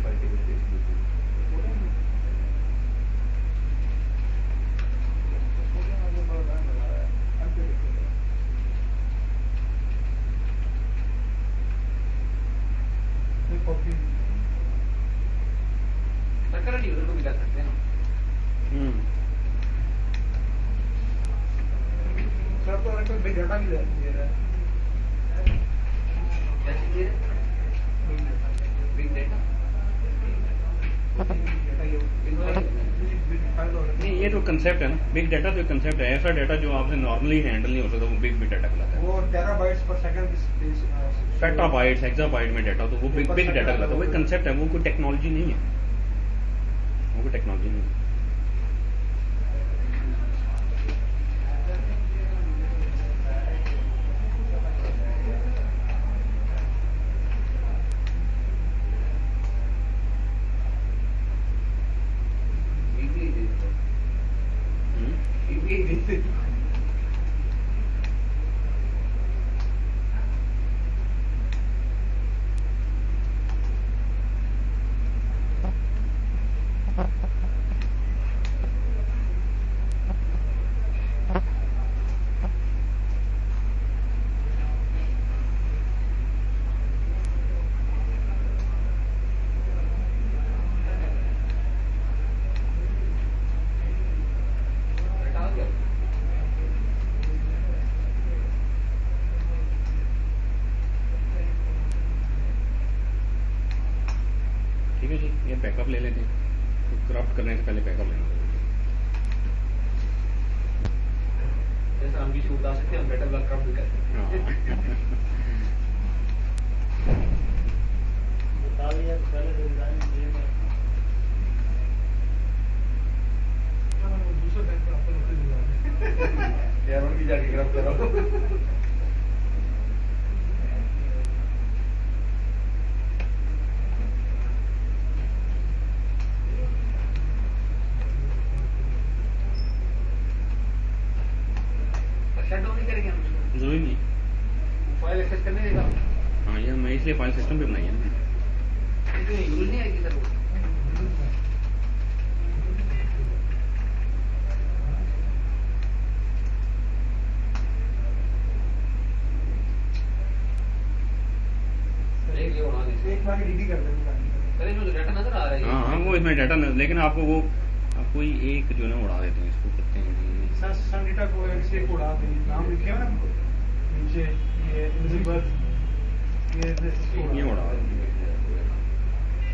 file table space current user को भी कर सकते हैं ना। सर तो एक बिग डाटा भी दे रहा है। कैसे दे बिग डाटा डाटा ये बिग फाइल हो रहा है। नहीं ये ये तो कंसेप्ट है ना, बिग डाटा तो कंसेप्ट है, ऐसा डाटा जो आपसे नॉर्मली हैंडल नहीं हो सकता, वो बिग डाटा कहलाता है। वो टेराबाइट्स पर सेकंड पेटाबाइट्स एक्साबाइट में डाटा, तो वो बिग डाटा कहलाता है, वो कंसेप्ट है, वो कोई टेक्नोलॉजी नहीं है, वो कोई टेक्नोलॉजी नहीं है। ठीक है जी, ये बैकअप ले लेते हैं, तो करप्ट करने से पहले बैकअप लेना जैसे हम किसी को बता सकते हैं, हम बेटर ब्लॉक क्रॉप भी करते हैं। बता दिया पहले से डिजाइन दिए मैं। दूसरा बैंक पर आपको नौकरी दिलवा यार उनकी जाके क्रॉप करो। शट डाउन नहीं करेंगे हम उसको, जरूरी नहीं। फाइल एक्सेस करने देगा। हाँ यार, मैं इसलिए फाइल सिस्टम पे बनाई है ना। इसमें यूज नहीं आएगी सर वो। एक ये उड़ा दीजिए। एक बार डीडी कर देंगे। अरे जो डाटा नजर आ रहा है। हाँ हाँ, वो इसमें डाटा लेकिन आपको वो आप कोई एक जो है ना उड़ा देते हैं, इसको करते हैं सर सन डेटा को ऐसे उड़ा देंगे, नाम लिखे हुए ना नीचे, ये इलिजाबेथ, ये उड़ा देते हैं।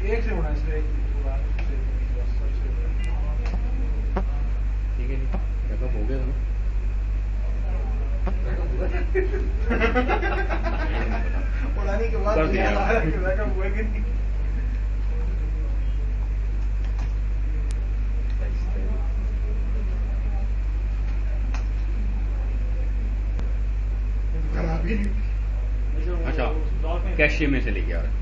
एक से उड़ा, इसलिए एक उड़ा से ठीक है जी, बैकअप हो गया था ना। उड़ाने के बाद कर दिया। याद आया कि बैकअप हुआ कि नहीं। अच्छा, कैशे में से लेके आ रहे हैं।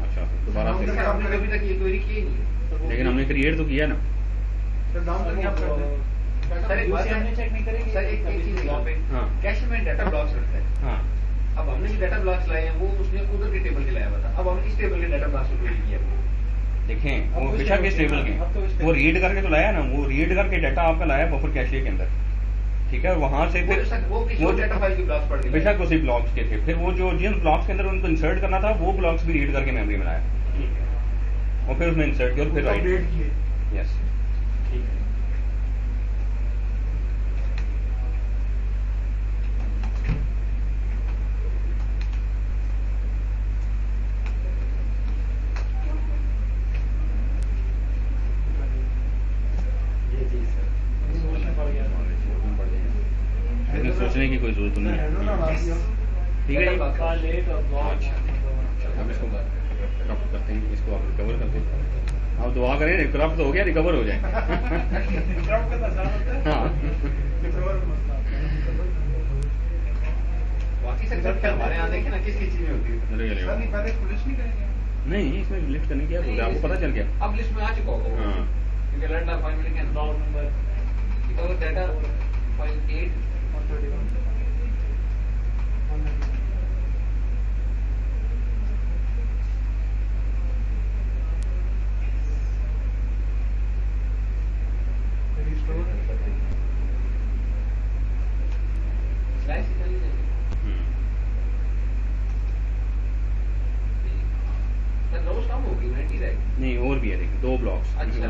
अच्छा, दोबारा से, सर आपने कभी तक ये क्वेरी की ही नहीं है। लेकिन हमने क्रिएट तो किया ना। सर डाउन करके आप कर दें। सर एक बात है, हमने चेक नहीं करेंगे। सर एक चीज है यहाँ पे, हाँ। कैश में डाटा ब्लॉक्स रखता है। हाँ अब हमने जो डाटा ब्लॉक्स लाए हैं वो उसने उधर के टेबल के लाया हुआ था। अब हमने इस टेबल के डाटा ब्लॉक्स को क्वेरी किया। देखें, अब वो तो बेशक इस इस टेबल अब तो इस के, वो रीड करके तो लाया ना, वो रीड करके डाटा आपका लाया बफर कैशे के अंदर, ठीक है। वहां से फिर वो किसी डाटा फाइल के ब्लॉक्स पढ़ के लाया। बेशक उसी ब्लॉक्स के थे, फिर वो जो जिन ब्लॉक्स के अंदर उनको इंसर्ट करना था, वो ब्लॉक्स भी रीड करके मेमोरी में लाया, ठीक है। और फिर उसमें इंसर्ट किया और फिर अपडेट राइट। किए। यस, ठीक है। ये चीज सर सोचना पड़ गया। लेकिन सोचने की कोई जरूरत नहीं है। ठीक है जी, का लेट और ब्लॉक। अब इसको करप्ट करते हैं, इसको आप रिकवर करते हैं। आप दुआ करें, करप्ट तो हो गया, रिकवर हो जाए। ड्रॉप करना आसान होता है। हाँ, रिकवर मसला आता है। बाकी सर जब हमारे यहाँ देखे ना किस किस चीज में होती है। Really? सर नहीं पहले पुलिस नहीं करेंगे। नहीं, इसमें लिस्ट करने की क्या जरूरत है, आपको पता चल गया। अब लिस्ट में आ चुका होगा वो। हाँ। क्योंकि अलर्ट अपॉइंटमेंट के ब्लॉक नंबर अंदर डाटा फाइल 8 131 रिस्टोर स्लाइस निकालिए सर रोज कम होगी 90 रहेगी। नहीं, और भी है, देखिए 2 ब्लॉक्स। अच्छा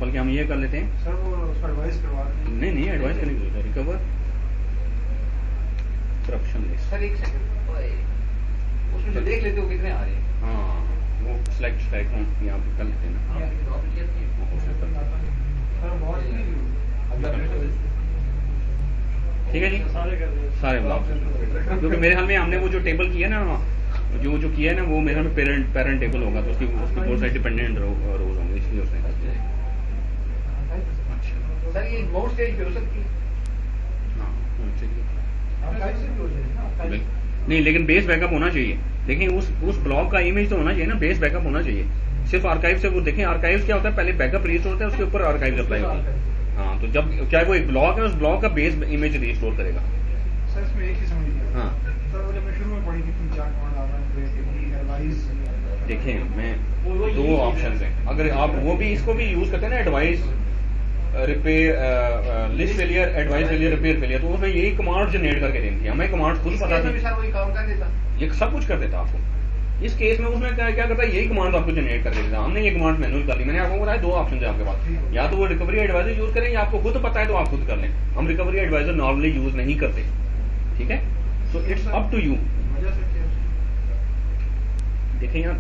बल्कि हम ये कर लेते हैं, सर वो उसका एडवाइस करवा दें। नहीं एडवाइस करने की जरूरत है, रिकवर करप्शन लिस्ट। सर एक सेकंड उसमें से देख लेते हो कितने आ रहे हैं। हाँ, वो सेलेक्ट हम यहाँ पे कर लेते हैं ना। ठीक है जी, सारे कर दिए। सारे ब्लॉक, क्योंकि मेरे ख्याल में हमने वो जो टेबल किया ना, जो किया है ना, वो मेरे ख्याल में पेरेंट टेबल होगा, तो उसकी बहुत सारी डिपेंडेंट रोज होंगे, इसलिए उसने कर दिया। सर ये मोड स्टेज पे हो सकती है? हाँ, चाहिए। आर्काइव से भी हो जाएगा ना, आर्काइव से। नहीं, लेकिन बेस बैकअप होना चाहिए। देखिए उस ब्लॉग का इमेज तो होना चाहिए ना, बेस बैकअप होना चाहिए। सिर्फ आर्काइव से वो देखें, आर्काइव क्या होता है, पहले बैकअप रजिस्टर होता है, उसके ऊपर आर्काइव अप्लाई होता है। हाँ, तो जब क्या कोई ब्लॉग है, उस ब्लॉग का बेस इमेज रिस्टोर करेगा। सर इसमें एक ही समझ लिया। हाँ। सर वो जब मैं शुरू में पढ़ी थी 3-4 कमांड आ रहा है, एडवाइस। देखें, मैं दो ऑप्शन हैं, अगर आप वो भी इसको भी यूज करते हैं ना, advice repair, list failure, advice failure, repair failure, तो उसमें यही कमांड जनरेट करके देती है। हमें कमांड खुद पता थी, सर वही काम कर देता। ये सब कुछ कर देता आपको। इस केस में उसमें क्या करता है, यही कमांड आपको जनरेट कर देता है। हमने ये कमांड मैनुअल कर ली। मैंने आपको बताया दो ऑप्शन है आपके पास, या तो वो रिकवरी एडवाइजर यूज करें, या आपको खुद पता है तो आप खुद कर लें। हम रिकवरी एडवाइजर नॉर्मली यूज नहीं करते, ठीक है, तो इट्स अप टू यू। वजह से क्या देखें यार,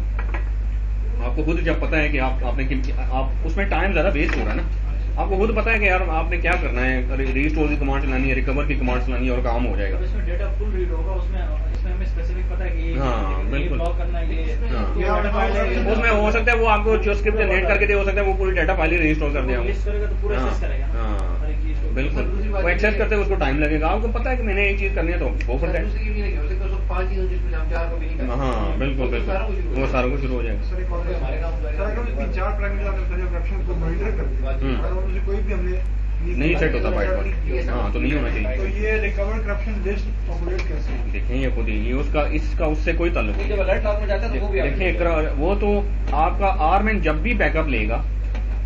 आपको खुद जब पता है कि आप उसमें टाइम ज्यादा वेस्ट हो रहा है ना, आपको खुद पता है कि यार आपने क्या करना है, रीस्टोर की कमांड चलानी है, रिकवर की कमांड चलानी है, और काम हो जाएगा। अब इसमें डेटा फुल रीड होगा, इसमें हमें स्पेसिफिक पता है कि ये हाँ, बिल्कुल। ब्लॉक करना है, ये हाँ। डेटा फाइल है। उसमें हो सकता है वो आपको जो स्क्रिप्ट जनरेट करके दे, हो सकता है वो पूरी डाटा फाइल ही रजिस्टर कर दे। लिस्ट करेगा तो पूरा हाँ, एक्सेस करेगा ना। हाँ, हर एक चीज को। बिल्कुल। दूसरी बात वो एक्सेस ये- करते हुए उसको टाइम लगेगा। आपको पता है कि मैंने एक चीज करनी है, तो वो सर करता है। दूसरी भी नहीं हो सकता, उसको 5 चीजों जिसमें हम 4 को भी नहीं कर सकते। हाँ, बिल्कुल वो तो सारा कुछ बिल्कुल, वो सारा कुछ शुरू हो जाएगा। सर एक और हमारे काम सर अगर 3-4 पैरामीटर अगर सर करप्शन को मॉनिटर कर दिया, अगर उनमें से कोई भी हमने नहीं सेट होता बाइट पर, हाँ, तो नहीं होना तो चाहिए। ये रिकवर करप्शन लिस्ट पॉपुलेट कैसे है? देखें, ये खुद ही ये इसका उससे कोई ताल्लुक जब नहीं। अलर्ट लॉग में जाता है तो वो भी देखिए, वो तो आपका आर्मैन जब भी बैकअप लेगा,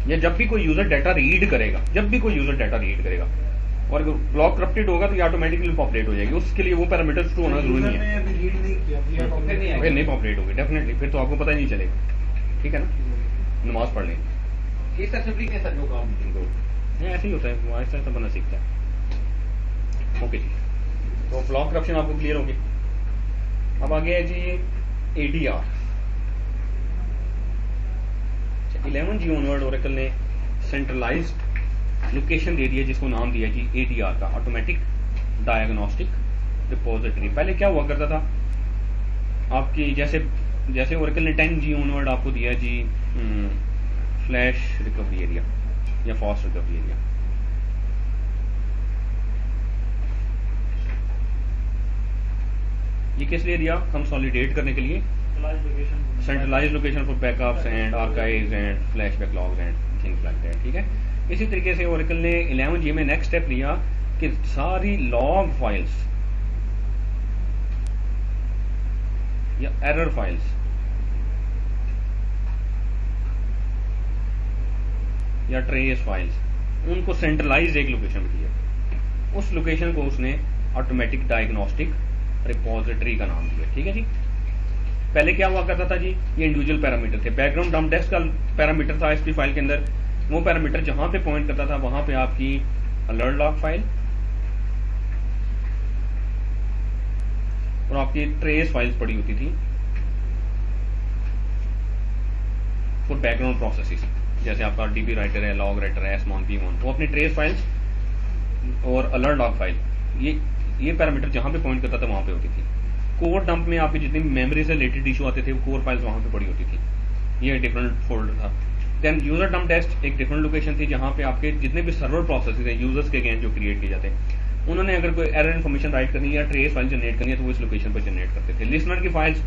या जब भी कोई यूजर डाटा रीड करेगा, और ब्लॉक करप्टेड होगा, तो ये ऑटोमेटिकली पॉपुलेट हो जाएगी। उसके लिए वो पैरामीटर्स टू होना जरूरी नहीं है। अभी रीड नहीं किया, फिर नहीं आएगा। फिर नहीं पॉपुलेट होगी डेफिनेटली, फिर तो आपको पता ही नहीं चलेगा। ठीक है ना, नमाज पढ़ लेंगे। ये सर सिंपली कैसा जो काम नहीं, ऐसे ही होता है, वो ऐसा ऐसा बना सीखता है। ओके जी, तो ब्लॉक करप्शन आपको क्लियर होगी। अब आगे है जी ADR। 11G ऑनवर्ड ओरेकल ने सेंट्रलाइज्ड लोकेशन दे दिया, जिसको नाम दिया जी ADR का, ऑटोमेटिक डायग्नोस्टिक रिपोजिटरी। पहले क्या हुआ करता था आपकी, जैसे ओरेकल ने 10G ऑनवर्ड आपको दिया जी फ्लैश रिकवरी एरिया या फास्ट रिकवरी एरिया। ये किस लिए दिया, कंसोलिडेट करने के लिए, centralize location for backups and archives and flash backlogs and things like that. ठीक है, इसी तरीके से ओरेकल ने 11G में नेक्स्ट स्टेप लिया कि सारी लॉग फाइल्स या एरर फाइल्स या ट्रेस फाइल्स, उनको सेंट्रलाइज एक लोकेशन पे किया। उस लोकेशन को उसने ऑटोमेटिक डायग्नोस्टिक रिपोजिटरी का नाम दिया। ठीक है जी, पहले क्या हुआ करता था जी, ये इंडिविजुअल पैरामीटर थे। बैकग्राउंड डंप टेस्ट का पैरामीटर था SP फाइल के अंदर, वो पैरामीटर जहां पे पॉइंट करता था वहां पे आपकी अलर्ट लॉग फाइल और आपकी ट्रेस फाइल्स पड़ी होती थी फॉर बैकग्राउंड प्रोसेसेस। जैसे आपका DB राइटर है, लॉग राइटर है, SMON P1, वो अपनी ट्रेस फाइल्स और अलर्ट लॉग फाइल, ये पैरामीटर जहां पे पॉइंट करता था वहां पे होती थी। कोर डंप में आपकी जितनी मेमोरी से रिलेटेड इशू आते थे, वो कोर फाइल्स वहां पे पड़ी होती थी। ये डिफरेंट फोल्डर था। देन यूजर डंप टेस्ट एक डिफरेंट लोकेशन थी, जहां पे आपके जितने भी सर्वर प्रोसेसेस हैं यूजर्स के अगेंस्ट जो क्रिएट किए जाते हैं, उन्होंने अगर कोई एरर इन्फॉर्मेशन राइट करनी या ट्रेस फाइल जनरेट करनी है, तो वो इस लोकेशन पर जनरेट करते थे। लिसनर की फाइल्स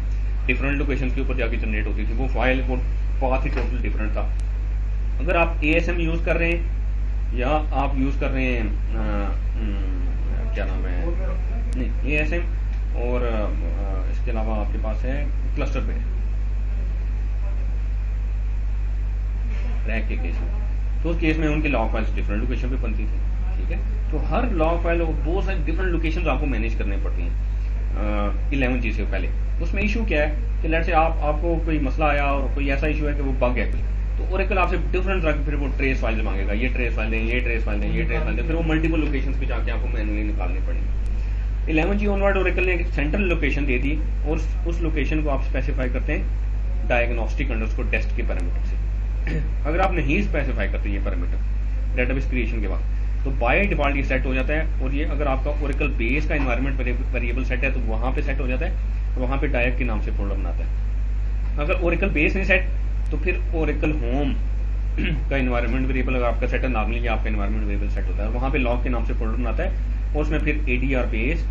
डिफरेंट लोकेशन के ऊपर जाके जनरेट होती थी। वो फाइल वो पाथ ही टोटल डिफरेंट था। अगर आप ASM यूज कर रहे हैं या आप यूज कर रहे हैं क्या नाम है, नहीं ASM, और इसके अलावा आपके पास है क्लस्टर पे रैक के केस में, तो उस केस में उनकी लॉग फाइल्स डिफरेंट लोकेशन पे बनती थी। ठीक है, तो हर लॉग फाइल और बहुत सारी डिफरेंट लोकेशन आपको मैनेज करने पड़ती हैं 11G से पहले। उसमें इशू क्या है कि लेट से आपको कोई मसला आया और कोई ऐसा इशू है कि वो बग है कोई, तो ओरेकल आपसे डिफरेंट तरह की फिर वो ट्रेस फाइल मांगेगा, ये ट्रेस फाइल दें, ये ट्रेस फाइल दें, ये ट्रेस फाइल दें, फिर वो मल्टीपल लोकेशंस पे जाके आपको मैनुअली निकालनी पड़ेगी। 11G ऑनवर्ड ओरेकल ने एक सेंट्रल लोकेशन दे दी और उस लोकेशन को आप स्पेसिफाई करते हैं डायग्नोस्टिक अंडरस्कोर टेस्ट के पैरामीटर से। अगर आप नहीं स्पेसिफाई करते ये पैरामीटर डेटाबेस क्रिएशन के बाद, तो बाय डिफॉल्ट ये सेट हो जाता है। और ये अगर आपका ओरेकल बेस का एनवायरनमेंट वेरिएबल सेट है तो वहां पे सेट हो जाता है, तो वहां पे डायग के नाम से फोल्डर बनाता है। अगर ओरेकल बेस नहीं सेट तो फिर ओरेकल होम का एनवायरनमेंट वेरिएबल अगर आपका सेट है, नॉर्मली आपका एनवायरनमेंट वेरिएबल सेट होता है, वहां पे लॉग के नाम से फोल्डर बनाता है और उसमें फिर एडीआर बेस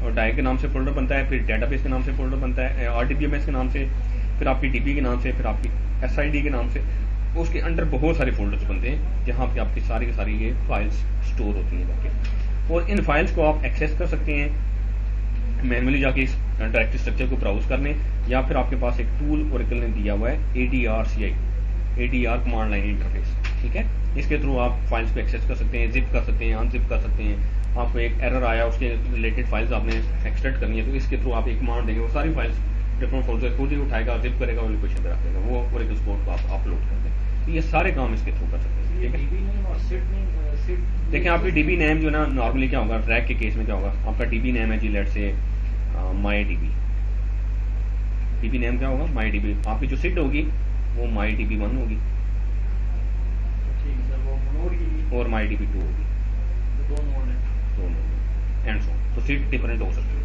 और डायग के नाम से फोल्डर बनता है, फिर डेटाबेस के नाम से फोल्डर बनता है, आरडीबीएमएस के नाम से, फिर आपकी डीबी के नाम से, फिर आपकी एसआईडी के नाम से। उसके अंडर बहुत सारे फोल्डर्स बनते हैं जहां पे आपकी सारी की सारी ये फाइल्स स्टोर होती हैं जाके। और इन फाइल्स को आप एक्सेस कर सकते हैं मैनुअली जाके इस डायरेक्टरी स्ट्रक्चर को ब्राउज करने, या फिर आपके पास एक टूल ओरेकल ने दिया हुआ है ADR कमांड लाइन इंटरफेस, ठीक है। इसके थ्रू आप फाइल्स को एक्सेस कर सकते हैं, जिप कर सकते हैं, अनजिप कर सकते हैं। आपको एक एरर आया, उसके रिलेटेड फाइल्स आपने एक्सट्रैक्ट करनी है, तो इसके थ्रू आप एक कमांड देंगे, वो सारी फाइल्स डिफरेंट फोल्डर खुद ही उठाएगा, जिप करेगा और लोकेशन पे रख देगा, वो ओरेकल कोड को आप अपलोड कर दें। तो ये सारे काम इसके थ्रू कर सकते हैं, ठीक है। देखिए आपकी डीबी नेम जो ना नॉर्मली क्या होगा, ट्रैक के केस में क्या होगा, आपका डीबी नेम है जी लेट से माई डीबी नेम क्या होगा, माई डीबी। आपकी जो सिट होगी वो माई डीबी 1 होगी और माई डीबी 2 होगी, दोनों एंड सो। तो सीट डिफरेंट हो सकती है,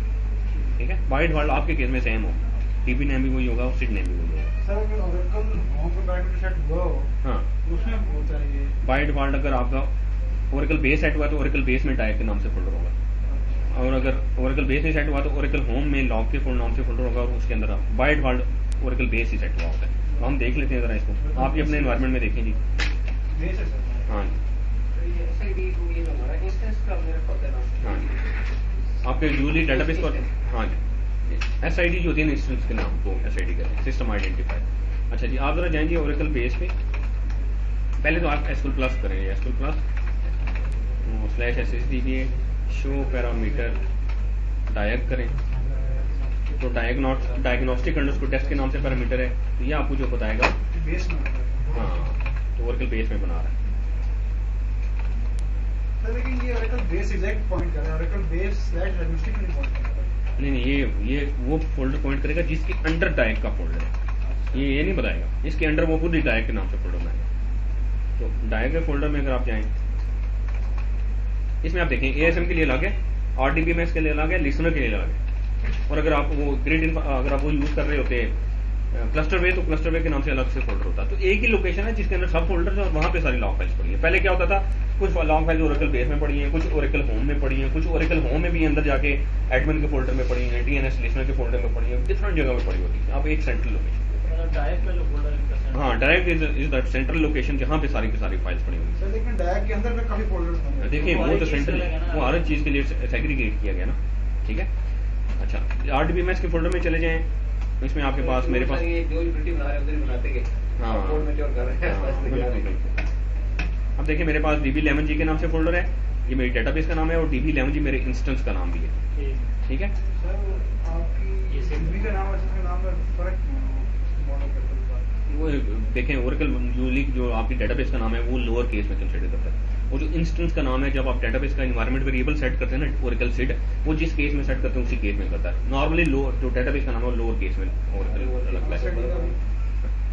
ठीक है। बाय डिफॉल्ट आपके केस में सेम होगा, डीबी नेम भी वही होगा और सीट नेम भी वही होगा। सर अगर ओरेकल होम पे पैरामीटर सेट हुआ हो, हाँ, उसमें होता है ये बाय डिफॉल्ट अगर आपका ओरेकल बेस सेट हुआ तो ओरेकल बेस में डायग के नाम से फोल्डर होगा, और अगर ओरेकल बेस नहीं सेट हुआ तो ओरेकल होम में लॉग के फुल नाम से फोल्डर होगा, और उसके अंदर by default Oracle base he set हुआ होता है। तो हम देख लेते हैं जरा इसको, आप ये अपने एनवायरनमेंट में देखें जी। बेस है सर। हाँ जी, हाँ जी, आपके यूजली डेटाबेस पर, हाँ जी, एसआईडी जो होती है इंस्टेंस के नाम को एसआईडी कहते हैं, सिस्टम आइडेंटिफायर। अच्छा जी, आप जरा जाएंगे ओरेकल बेस पे, पहले तो आप एसक्यूएल प्लस करेंगे, SQL plus /SSDBA show parameter diag करें, तो डायग्नोस्टिक अंडरस्कोर टेस्ट के नाम से पैरामीटर है, तो ये आपको जो बताएगा बेस में हाँ, तो ओरेकल बेस में बना रहा है। सर लेकिन ये ओरेकल बेस एग्जैक्ट पॉइंट कर रहा है, ओरेकल बेस /administrator नहीं पॉइंट कर रहा है। नहीं, ये वो फोल्डर पॉइंट करेगा जिसके अंडर डायग का फोल्डर है, ये नहीं बताएगा, इसके अंडर वो खुद ही डायग के नाम से फोल्डर बनाएगा। तो डायग के फोल्डर में अगर आप जाएं, इसमें आप देखें ASM के लिए अलग है, RDBMS के लिए अलग है, लिसनर के लिए अलग है। और अगर आप वो ग्रिड अगर आप वो यूज कर रहे होते हैं क्लस्टर वे, तो क्लस्टर वे के नाम से अलग से फोल्डर होता है। तो एक ही लोकेशन है जिसके अंदर सब फोल्डर है और वहां पे सारी लॉग फाइल्स पड़ी है। पहले क्या होता था, कुछ लॉग फाइल्स ओरेकल बेस में पड़ी है, कुछ ओरेकल होम में पड़ी है, कुछ ओरेकल होम में भी अंदर जाके एडमिन के फोल्डर में पड़ी है, DNS लिसनर के फोल्डर में पड़ी है, डिफरेंट जगह में पड़ी होती है। आप एक सेंट्रल लोकेशन, हाँ, direct is the central location जहाँ पे सारी की सारी फाइल्स पड़ी हुई। सर लेकिन डायग के अंदर में काफी फोल्डर्स होंगे। देखिए वो तो सेंट्रल, वो हर चीज के लिए सेग्रीगेट किया गया ना, ठीक है। अच्छा, RDBMS के फोल्डर में चले जाएं, इसमें आपके पास मेरे पास ये जो यूनिटी बना रहे हैं उधर बनाते गए, हाँ, कोड में कर रहे हैं। अब देखिए मेरे पास DB11G के नाम से फोल्डर है, ये मेरी डेटाबेस का नाम है, और DB11G मेरे इंस्टेंस का नाम भी है, ठीक है। सर आपकी डीबी का नाम और इसका नाम में फर्क वो देखें ओरेकल यूजली जो आपकी डेटाबेस का नाम है वो लोअर केस में कंसीडर करता है, और जो इंस्टेंस का नाम है जब आप डेटाबेस का एनवायरनमेंट वेरिएबल सेट करते हैं ना ओरेकल सीड, वो जिस केस में सेट करते हैं उसी केस में करता है। नॉर्मली जो डेटाबेस का नाम है वो लोअर केस में ओरेकल लगता है,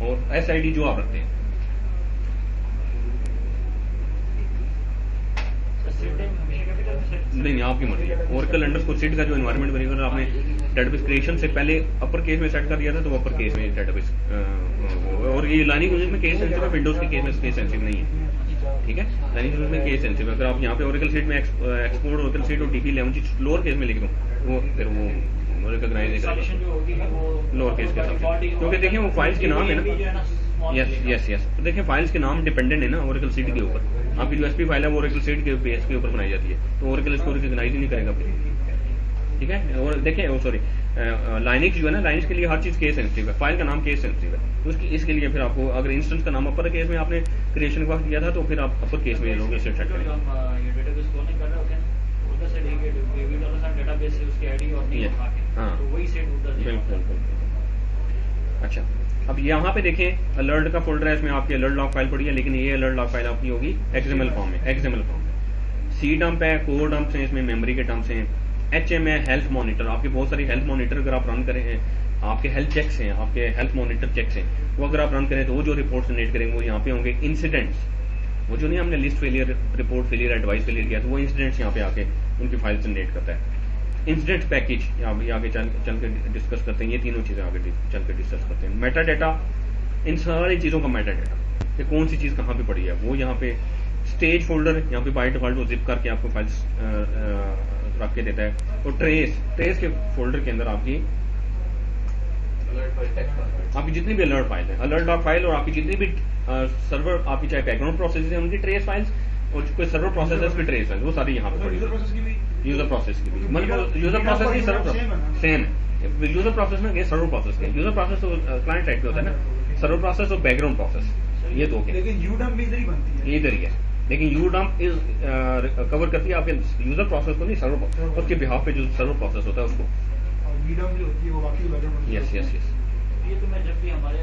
और SID जो आप रखते हैं नहीं, आपकी मर्जी है। ओरेकल अंडरस्कोर सीड का जो एनवायरनमेंट वेरिएबल आपने डेटाबेस क्रिएशन से पहले अपर केस में सेट कर दिया था, तो अपर केस में डेटाबेस, और ये लाइनिंग यूजर में केस सेंसिटिव है, विंडोज के केस में केस सेंसिटिव नहीं है, ठीक है। लाइनिंग यूजर में केस सेंसिटिव, अगर आप यहाँ पे ओरेकल सीड में एक्सपोर्ट ओरेकल सीड और DB11G लोअर केस में लिख दो, वो फिर वो रिकॉग्नाइज करेगा लोअर केस के साथ, क्योंकि देखिए वो फाइल्स के नाम है ना, यस, तो देखिए फाइल्स के नाम डिपेंडेंट है ना ओरेकल सीड के ऊपर। आपकी जो SP फाइल है वो ओरेकल सीड के बेस के ऊपर बनाई जाती है, तो ओरेकल इसको रिकॉग्नाइज ही नहीं करेगा फिर, ठीक है। और देखिए सॉरी, लाइनिक्स जो है ना, लाइनिक्स के लिए हर चीज केस सेंसिटिव है, फाइल का नाम केस सेंसिटिव है, तो इसके लिए फिर आपको अगर इंस्टेंस का नाम अपर केस में आपने क्रिएशन का किया था तो फिर आप अपर केस में लोगे सेट करेंगे। हाँ, बिल्कुल। अच्छा, अब यहाँ पे देखें अलर्ट का फोल्डर है, इसमें आपकी अलर्ट लॉग फाइल पड़ी है, लेकिन ये अलर्ट लॉग फाइल आपकी होगी XML फॉर्म में। C डंप है, कोर डंप्स हैं, इसमें मेमोरी के डंप्स हैं, HM है, हेल्थ मॉनिटर, आपकी बहुत सारी हेल्थ मॉनिटर अगर आप रन करें आपके हेल्थ चेक्स हैं, आपके हेल्थ मॉनिटर चेक्स हैं, वो अगर आप रन करें तो वो जो रिपोर्ट जनरेट करेंगे वो यहाँ पे होंगे इंसिडेंट्स। वो जो नहीं हमने list failure, report failure, advice failure किया, तो वो इंसिडेंट्स यहाँ पे आके उनकी फाइल जनरेट करता है। इंसिडेंट पैकेज यहाँ आगे चल के डिस्कस करते हैं, ये तीनों चीजें आगे चल के डिस्कस करते हैं। मेटा डाटा, इन सारी चीजों का मेटा डाटा कि कौन सी चीज कहाँ पे पड़ी है वो यहाँ पे। स्टेज फोल्डर यहाँ पे बाय डिफॉल्ट वो जिप करके आपको फाइल्स रख के देता है। और ट्रेस के फोल्डर के अंदर आपकी जितनी भी अलर्ट फाइल है, अलर्ट डॉट फाइल, और आपकी जितनी भी सर्वर आपकी चाहे बैकग्राउंड प्रोसेस है उनकी ट्रेस फाइल्स, और कोई सर्वर प्रोसेस है उसकी ट्रेस फाइल, वो सारी यहाँ पे पड़ी है। यूजर प्रोसेस की भी, मतलब यूजर प्रोसेस की सर्वर सेम है। यूजर प्रोसेस में ये सर्वर प्रोसेस के, यूजर प्रोसेस तो क्लाइंट साइड पे होता है ना, सर्वर प्रोसेस और बैकग्राउंड प्रोसेस, ये दो के। लेकिन यूडम्प भी इधर ही बनती है, ये इधर ही है, लेकिन यूडम्प इज कवर करती है आपके यूजर प्रोसेस को, नहीं सर्वर, उसके बिहाफ पे जो सर्वर प्रोसेस होता है उसको। और वीडम्प जो होती है वो बाकी बैकग्राउंड। Yes yes yes. ये तो मैं जब भी हमारे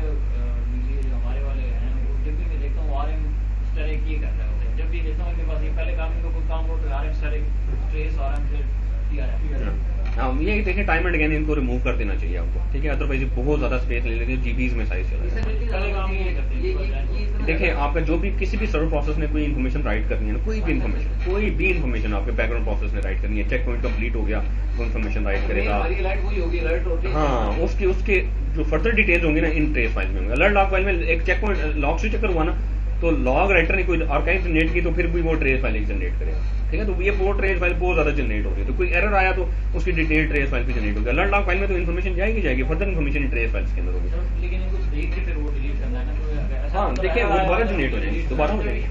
हमारे वाले हैं वो जब भी मैं देखता हूँ आरएम इस तरह की कर रहा होता है, जब भी देखता हूँ इनके पास ये पहले काम इनको कोई काम हो तो आरएम सारे ट्रेस आरएम से हाँ, ये देखिए टाइम एंड अगेन इनको रिमूव कर देना चाहिए आपको, ठीक है, अदरवाइज बहुत ज्यादा स्पेस ले लेते हैं, जीबीज में साइज चला है। देखिए आपका जो भी किसी भी सर्वर प्रोसेस ने कोई इन्फॉर्मेशन राइट करनी है ना, कोई भी इन्फॉर्मेशन आपके बैकग्राउंड प्रोसेस ने राइट करनी है, चेक पॉइंट कंप्लीट हो गया वो इन्फॉर्मेशन राइट करेगा। हाँ, उसके जो फर्दर डिटेल्स होंगी ना इन ट्रेस फाइल में होंगे। अलर्ट लॉग फाइल में एक चेक पॉइंट लॉग से चक्कर हुआ ना, तो लॉग राइटर ने कोई आर्काइव जनरेट की तो फिर भी वो ट्रेस फाइल जनरेट करेगा, ठीक है। तो ये वो ट्रेस फाइल बहुत ज्यादा जनरेट हो रही है, तो कोई एरर आया तो उसकी डिटेल ट्रेस फाइल भी जनरेट होगी। अलर्ट लॉग फाइल में तो इन्फॉर्मेशन जाएगी, फर्दर इन्फॉर्मेशन ट्रेस फाइल्स के अंदर होगी। लेकिन इनको देख के फिर वो डिलीट करना है ना, हाँ देखिए वो दोबारा जनरेट हो जाएगी, दोबारा हो जाएगी।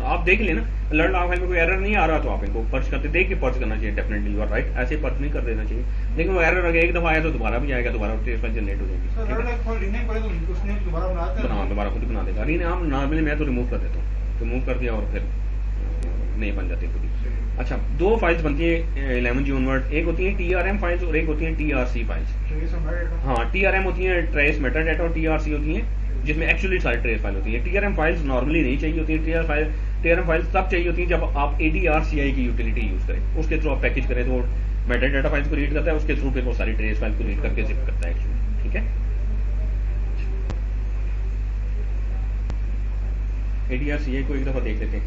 आप देख लेना, अलर्ट लॉग फाइल में कोई एरर नहीं आ रहा तो आप इनको पर्च करते देख के पर्च करना चाहिए, डेफिनेटली यू आर राइट, ऐसे पर्च नहीं कर देना चाहिए। लेकिन वो एरर अगर एक दफा आया तो दोबारा भी आएगा, दोबारा ट्रेस फाइल जनरेट हो जाएगी। दोबारा खुद बना देगा। रीनेम नॉर्मली मैं तो रिमूव कर देता हूँ, रिमूव कर दिया और फिर नहीं बन जाती खुद ही। अच्छा, दो फाइल्स बनती है 11 जून वर्ड, एक होती है TRM फाइल्स और एक होती है TRC फाइल्स। हाँ, TRM होती है ट्रेस मेटा डाटा और TRC होती है जिसमें एक्चुअली सारी ट्रेस फाइल होती है। TRM फाइल्स नॉर्मली नहीं चाहिए होती है, TRM फाइल्स तब चाहिए होती है जब आप ADRCI की यूटिलिटी यूज करें, उसके थ्रू आप पैकेज करें तो मेटा डाटा फाइल्स को रीड करता है, उसके थ्रू फिर वो सारी ट्रेस फाइल को रीड करके जिप करता है एक्चुअली, ठीक है। ADRCI को एक दफा देख लेते हैं,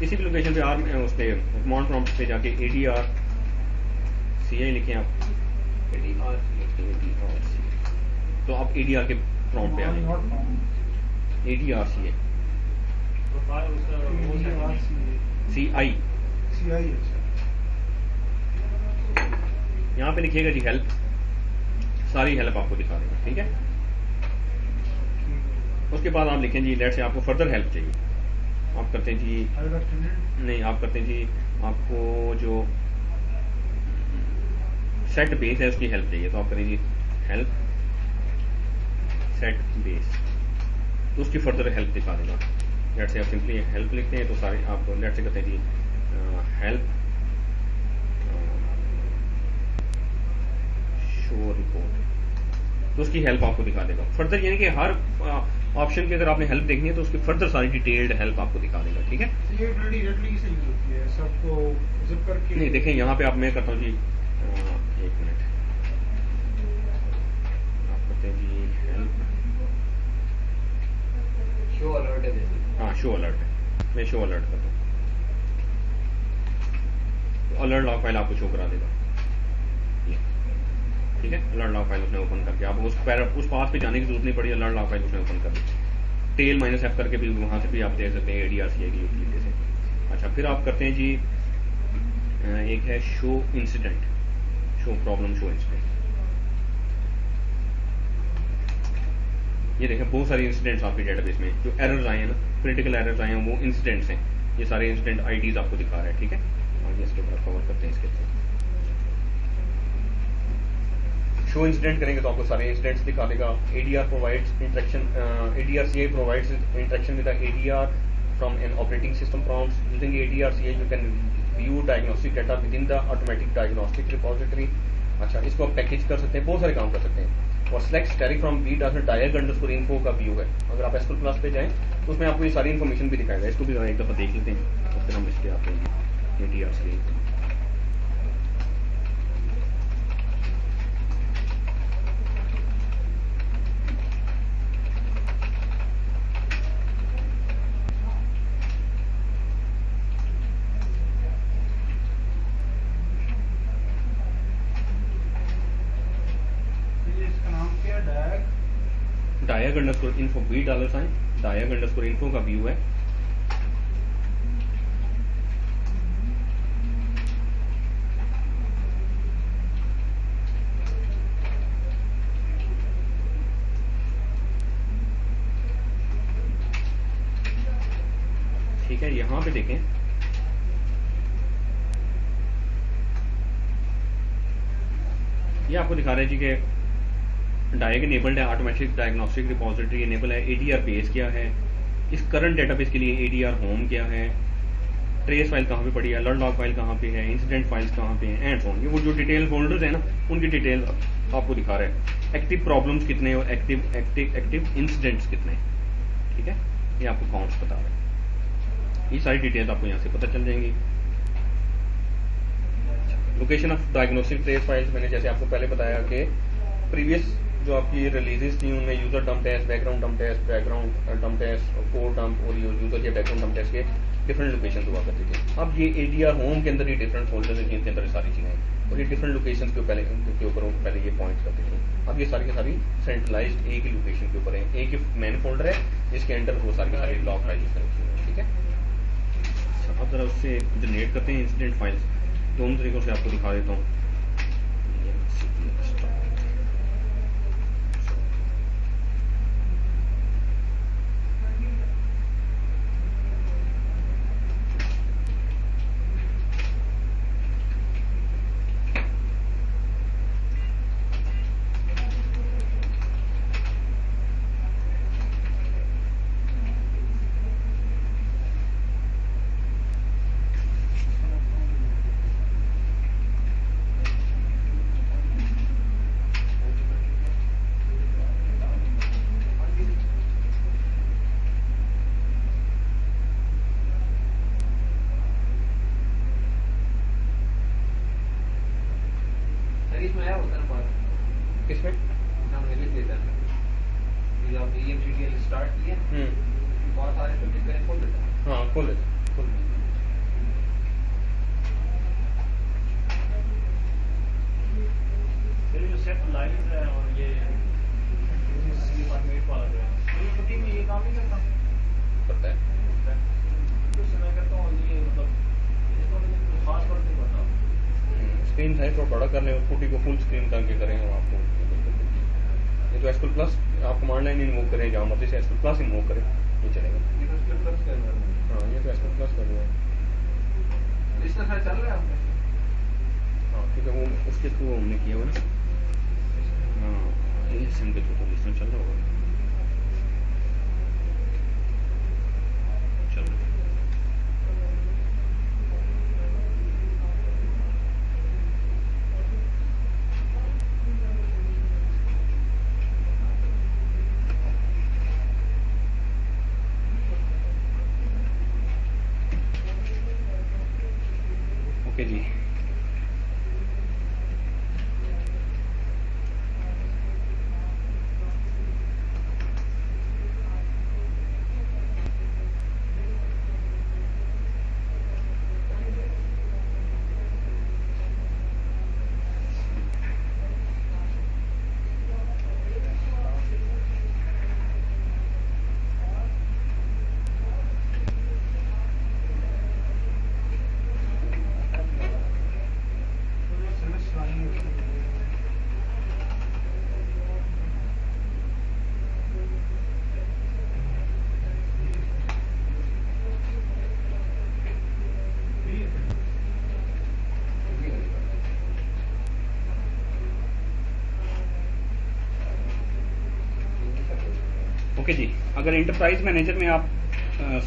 किसी भी लोकेशन पे उस पे कमांड प्रॉम्प्ट पे जाके ADRCI लिखें आप, तो आप ADR के प्रॉम्प्ट पे आ जाएंगे, ADRCI CI यहाँ पे लिखिएगा जी हेल्प, सारी हेल्प आपको दिखा देगा, ठीक है। उसके बाद आप लिखें जी लेट से आपको फर्दर हेल्प चाहिए, आप करते हैं जी नहीं, आप करते हैं जी आपको जो सेट बेस है उसकी हेल्प चाहिए, तो आप करें जी हेल्प सेट बेस, तो उसकी फर्दर हेल्प दिखा देगा। लेट से आप सिंपली हेल्प लिखते हैं तो सारे आप लेट से करते हैं जी हेल्प शो रिपोर्ट, तो उसकी हेल्प आपको दिखा देगा फर्दर, यानी कि हर ऑप्शन की अगर आपने हेल्प देखनी है तो उसकी फर्दर सारी डिटेल्ड हेल्प आपको दिखा देगा, ठीक है। नहीं देखें यहाँ पे आप मैं करता हूँ जी 1 मिनट, आप करते हैं जी हेल्प शो अलर्ट है, हाँ शो अलर्ट है, मैं शो अलर्ट करता हूँ, तो अलर्ट लॉग फाइल आपको शो करा देगा, ठीक है। अलर्ट लॉग फाइल उसने ओपन करके आप उस पास पे जाने की जरूरत नहीं पड़ी, अलर्ट लॉग फाइल उसने ओपन कर दी, टेल -F करके भी वहां से भी आप दे सकते हैं ADRCI की यूटिलिटी से। अच्छा, फिर आप करते हैं जी एक है show incident, show problem show incident, ये देखें बहुत सारे इंसिडेंट्स आपके डेटाबेस में जो एरर्स आए हैं ना, क्रिटिकल एरर्स आए हैं वो इंसिडेंट्स हैं, ये सारे इंसिडेंट IDs आपको दिखा रहा है, ठीक है। आगे इसके बाद कवर करते हैं इसके थ्रू। शो इंसिडेंट करेंगे तो आपको सारे इंसिडेंट्स दिखा देगा। ADR provides interaction, ADRCI provides interaction with ADR from an operating system prompts using ADRCI you can view diagnostic data with in the automatic diagnostic repository. अच्छा, इसको आप पैकेज कर सकते हैं, बहुत सारे काम कर सकते हैं। और सेलेक्ट स्टैटिक फ्रॉम b.diag_info का व्यू है, अगर आप SQL क्लास पे जाएं तो उसमें आपको ये सारी इन्फॉर्मेशन भी दिखाएगा, इसको भी एक दफा देख लेते हैं और फिर हम इसके आते हैं ADRCI। diag_info $, diag_info का व्यू है। ठीक है, यहां पे देखें ये आपको दिखा रहे हैं जी कि डायग इनेबल्ड है, ऑटोमेटिक डायग्नोस्टिक रिपोजिटरी इनेबल है, एडीआर बेस क्या है, इस करंट डेटाबेस के लिए एडीआर होम क्या है, ट्रेस फाइल कहाँ पे पड़ी है, अलर्ट लॉग फाइल कहाँ पे है, इंसिडेंट फाइल्स कहाँ पे हैं, एंड सो ऑन। ये वो जो डिटेल फोल्डर्स है ना उनकी डिटेल आपको दिखा रहे हैं। एक्टिव प्रॉब्लम्स कितने और एक्टिव इंसिडेंट्स कितने, ठीक है, ये आपको काउंट्स बता रहे हैं। ये सारी डिटेल्स आपको यहाँ से पता चल जाएंगी। Location of diagnostic trace files, मैंने जैसे आपको पहले बताया कि प्रीवियस जो आपकी रिलीजेस थी उनमें user dump test, background dump test, background dump test, code dump और यूजर या बैकग्राउंड डंप टेस्ट के डिफरेंट लोकेशन हुआ करते थे। अब ये एडीआर होम के अंदर ही डिफरेंट फोल्डर्स हैं जिनके अंदर सारी चीजें हैं और ये डिफरेंट लोकेशन के ऊपर पहले ये पॉइंट करते थे। अब ये सारी की सारी सेंट्रलाइज्ड एक ही लोकेशन के ऊपर है, एक ही मेन फोल्डर है जिसके अंदर वो सारी लॉग फाइल्स रखी हुई है, ठीक है। अब जरा उससे जनरेट करते हैं इंसिडेंट फाइल्स, दोनों तरीकों से आपको दिखा देता हूँ। सर इसमें आया होता है ना बात किसमें नाम लिख देता है ये आप EMCDL स्टार्ट किया बहुत सारे तो क्लिक करें खोल देता है। हाँ खोल देते। फिर जो सेट लाइन है और ये फॉर्मेट वाला जो है ये छुट्टी में ये काम नहीं करता करता है तो मैं कहता हूँ ये मतलब इसको तो खास फर्क नहीं पड़ता। स्क्रीन साइज थोड़ा बड़ा कर लें और फुटी को फुल स्क्रीन करके करें आपको। ये तो एसक्यूएल प्लस आप कमांड लाइन इन्वोक करें, जहाँ मर्जी से एसक्यूएल प्लस इन्वोक करें ये चलेगा। ये तो स्क्रिप्ट प्लस कर रहा है। हाँ ये तो एसक्यूएल प्लस कर दिया। इस तरह चल रहा है आपका हाँ ठीक है, वो उसके थ्रू हमने किया हुआ ना। हाँ ये सिम के थ्रू तो लिस्टन चल रहा होगा। चल रहा है। ओके जी, ओके जी। अगर एंटरप्राइज मैनेजर में आप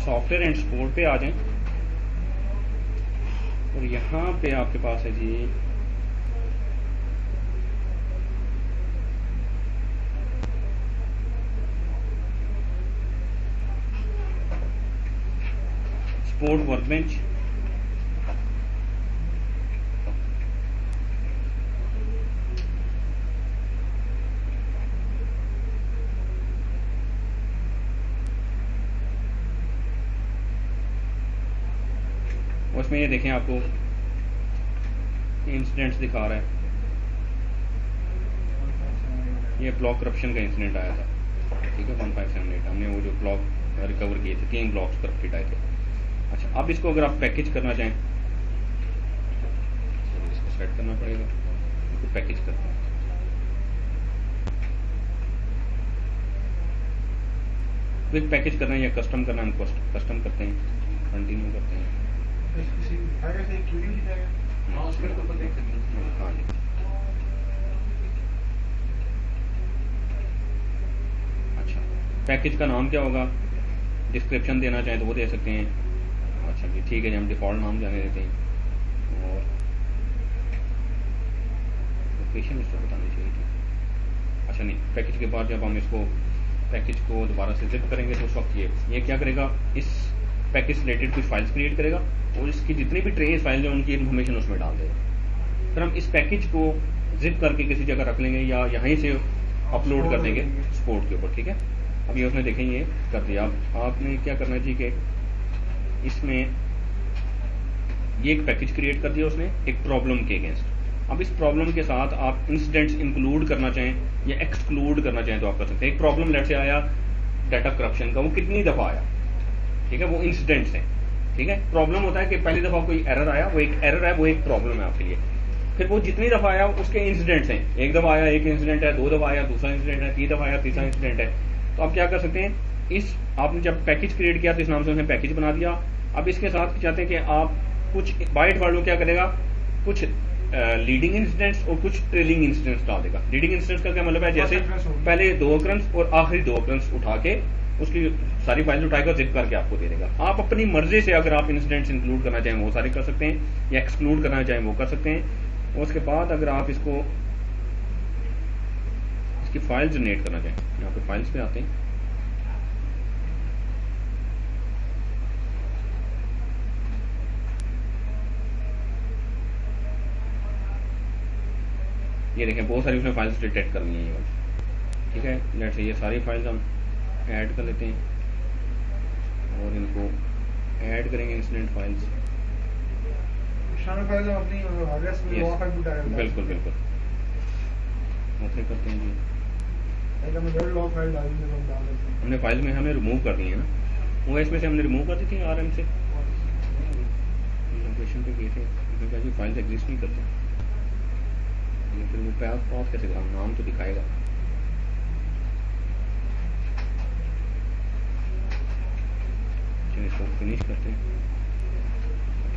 सॉफ्टवेयर एंड सपोर्ट पे आ जाएं और यहाँ पे आपके पास है जी सपोर्ट वर्कबेंच, उसमें ये देखें आपको इंसिडेंट्स दिखा रहा है। ये ब्लॉक करप्शन का इंसिडेंट आया था। ठीक है 1578 हमने वो जो ब्लॉक रिकवर किए थे 3 ब्लॉक्स करप्टेड आए थे। अच्छा अब इसको अगर आप पैकेज करना चाहें तो इसको सेट करना पड़ेगा, इसको पैकेज करते हैं। क्विक पैकेज करना है या कस्टम करना है, हम कस्टम करते हैं, कंटिन्यू करते हैं। हाँ उसमें तो ऊपर देख सकते हैं। हाँ जी अच्छा पैकेज का नाम क्या होगा, डिस्क्रिप्शन देना चाहें तो वो दे सकते हैं। अच्छा जी ठीक है जी, हम डिफ़ॉल्ट नाम जाने देते हैं और लोकेशन इसको बतानी चाहिए थी। अच्छा नहीं, पैकेज के बाद जब हम इसको पैकेज को दोबारा से जिप करेंगे तो उस वक्त ये क्या करेगा, इस पैकेज रिलेटेड कुछ फाइल्स क्रिएट करेगा और इसकी जितनी भी ट्रेस फाइल है उनकी इन्फॉर्मेशन उसमें डाल देगा। फिर हम इस पैकेज को जिप करके किसी जगह रख लेंगे या यहीं से अपलोड कर देंगे स्पोर्ट के ऊपर। ठीक है अब ये उसने देखें ये कर दिया। अब आपने क्या करना चाहिए कि इसमें ये एक पैकेज क्रिएट कर दिया उसने एक प्रॉब्लम के अगेंस्ट। अब इस प्रॉब्लम के साथ आप इंसिडेंट्स इंक्लूड करना चाहें या एक्सक्लूड करना चाहें तो आप कर सकते हैं। एक प्रॉब्लम लेट से आया डाटा करप्शन का, वो कितनी दफा आया, ठीक है वो इंसिडेंट्स हैं। ठीक है प्रॉब्लम होता है कि पहली दफा कोई एरर आया, वो एक एरर है, वो एक प्रॉब्लम है आपके लिए। फिर वो जितनी दफा आया उसके इंसिडेंट्स हैं, एक दफा आया एक इंसिडेंट है, 2 दफा आया दूसरा इंसिडेंट है, 3 दफा आया तीसरा इंसिडेंट है। तो आप क्या कर सकते हैं, इस आपने जब पैकेज क्रिएट किया तो इस नाम से उसने पैकेज बना दिया। अब इसके साथ चाहते हैं कि आप कुछ बाय डिफॉल्ट क्या करेगा, कुछ लीडिंग इंसिडेंट्स और कुछ ट्रेलिंग इंसिडेंट्स डाल देगा। लीडिंग इंसिडेंट्स का क्या मतलब है, जैसे पहले 2 अकरेंस और आखिरी 2 अकरेंस उठा के उसकी सारी फाइल उठाएगा, जिप करके आपको दे देगा। आप अपनी मर्जी से अगर आप इंसिडेंट्स इंक्लूड करना चाहें वो सारे कर सकते हैं या एक्सक्लूड करना चाहें वो कर सकते हैं। और उसके बाद अगर आप इसको इसकी फाइल जनरेट करना चाहें, यहाँ पे फाइल्स पे आते हैं, ये देखें बहुत सारी उसने फाइल्स डिटेक्ट कर ली हैं ये वाली। ठीक है लेट्स से ये सारी फाइल्स हम ऐड कर लेते हैं और इनको ऐड करेंगे इंसिडेंट फाइल्स। बिल्कुल बिल्कुल ओके करते हैं जी। हमने फाइल में हमने रिमूव कर दी है ना, वो इसमें से हमने रिमूव कर दी थी आरएम से, लोकेशन पे गए थे, कहा जी फाइल्स एग्जिस्ट नहीं करते। फिर वो पास कैसे करा, नाम तो दिखाएगा। इसको फिनिश करते हैं,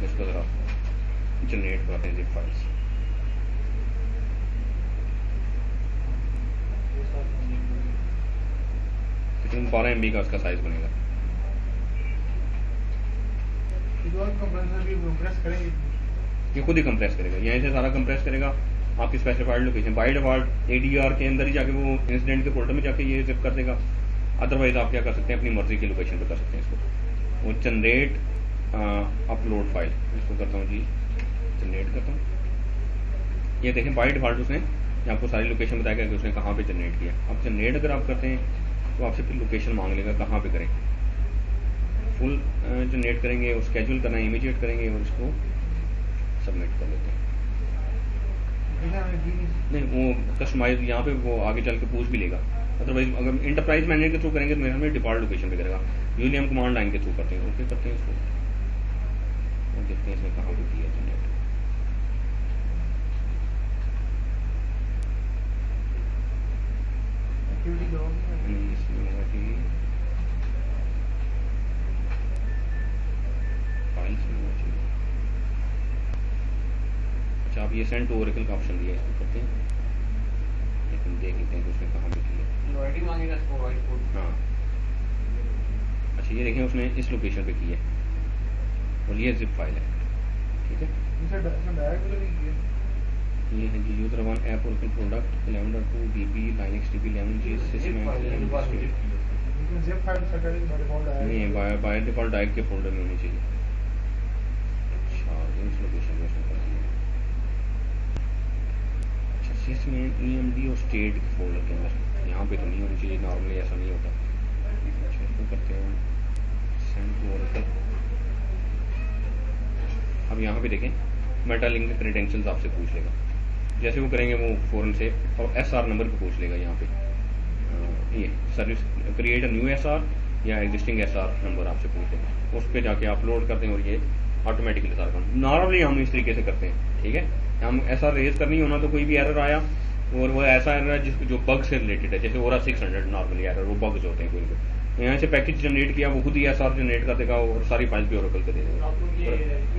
इसको जरा जनरेट कराते हैं जिप फाइल्स। तकरीबन 12 MB का उसका साइज बनेगा। ये खुद ही कंप्रेस करेगा, यहीं से सारा कंप्रेस करेगा आपकी specified location. By default ADR के अंदर ही जाके वो इंसिडेंट के फोल्डर में जाके ये जिप कर देगा। अदरवाइज आप क्या कर सकते हैं, अपनी मर्जी की लोकेशन पे कर सकते हैं इसको। वो जनरेट अपलोड फाइल, इसको करता हूँ जी, जनरेट करता हूँ। ये देखें बाय डिफॉल्ट उसने आपको सारी लोकेशन बताएगा कि उसने कहाँ पे जनरेट किया। अब जनरेट अगर आप करते हैं तो आपसे फिर लोकेशन मांग लेगा कहाँ पे करें। फुल जनरेट करेंगे और स्केड्यूल करना है, इमीडिएट करेंगे और इसको सबमिट कर देते हैं। नहीं वो कस्टमाइज यहाँ पे वो आगे चल के पूछ भी लेगा। अदरवाइज अगर इंटरप्राइज मैनेजर के थ्रू करेंगे तो हमें डिफॉल्ट लोकेशन पे करेगा। यूजली हम कमांड लाइन के थ्रू करते हैं, ओके करते हैं इसको और देखते हैं इसमें कहाँ पे किया जनरेट। इसमें होगा कि फाइल्स में होना चाहिए। अच्छा आप ये सेंड टू ओरेकल का ऑप्शन दिया है, इसको करते हैं, लेकिन देख लेते हैं कि उसने कहाँ पे किया। आईडी मांगेगा इसको वाइट कोड। हाँ अच्छा ये देखें उसने इस लोकेशन पे की है और ये जिप फाइल है। ठीक है ये है जी user 1 app Oracle product 11.2 DB LineXDB 11G system नहीं बाय डिफॉल्ट डाइव के फोल्डर में होनी चाहिए। अच्छा इस लोकेशन में उसने कर दिया। अच्छा सिस्टम EMD और स्टेट के फोल्डर के अंदर, यहाँ पे तो नहीं होनी चाहिए, नॉर्मली ऐसा नहीं होता। अच्छा इसको करते हैं सेंड टू ओरेकल। अब यहाँ पे देखें मेटा लिंक क्रेडेंशियल्स आपसे पूछ लेगा, जैसे वो करेंगे वो फौरन से और SR नंबर पे पूछ लेगा यहाँ पे ये service create a new SR या एग्जिस्टिंग एसआर नंबर आपसे पूछते हैं, उस पर जाके अपलोड करते हैं और ये ऑटोमेटिकली सारा काम नॉर्मली हम इस तरीके से करते हैं। ठीक है, हम ऐसा रेज करनी होना तो कोई भी एरर आया और वो ऐसा एरर है जिस जो बग से रिलेटेड है, जैसे ओरा 600 नॉर्मली एरर वो बग्स होते हैं कोई भी, यहाँ से पैकेज जनरेट किया वो खुद ही एसआर जनरेट कर देगा और सारी फाइल भी ओरेकल पे दे देगा। आप लोग ये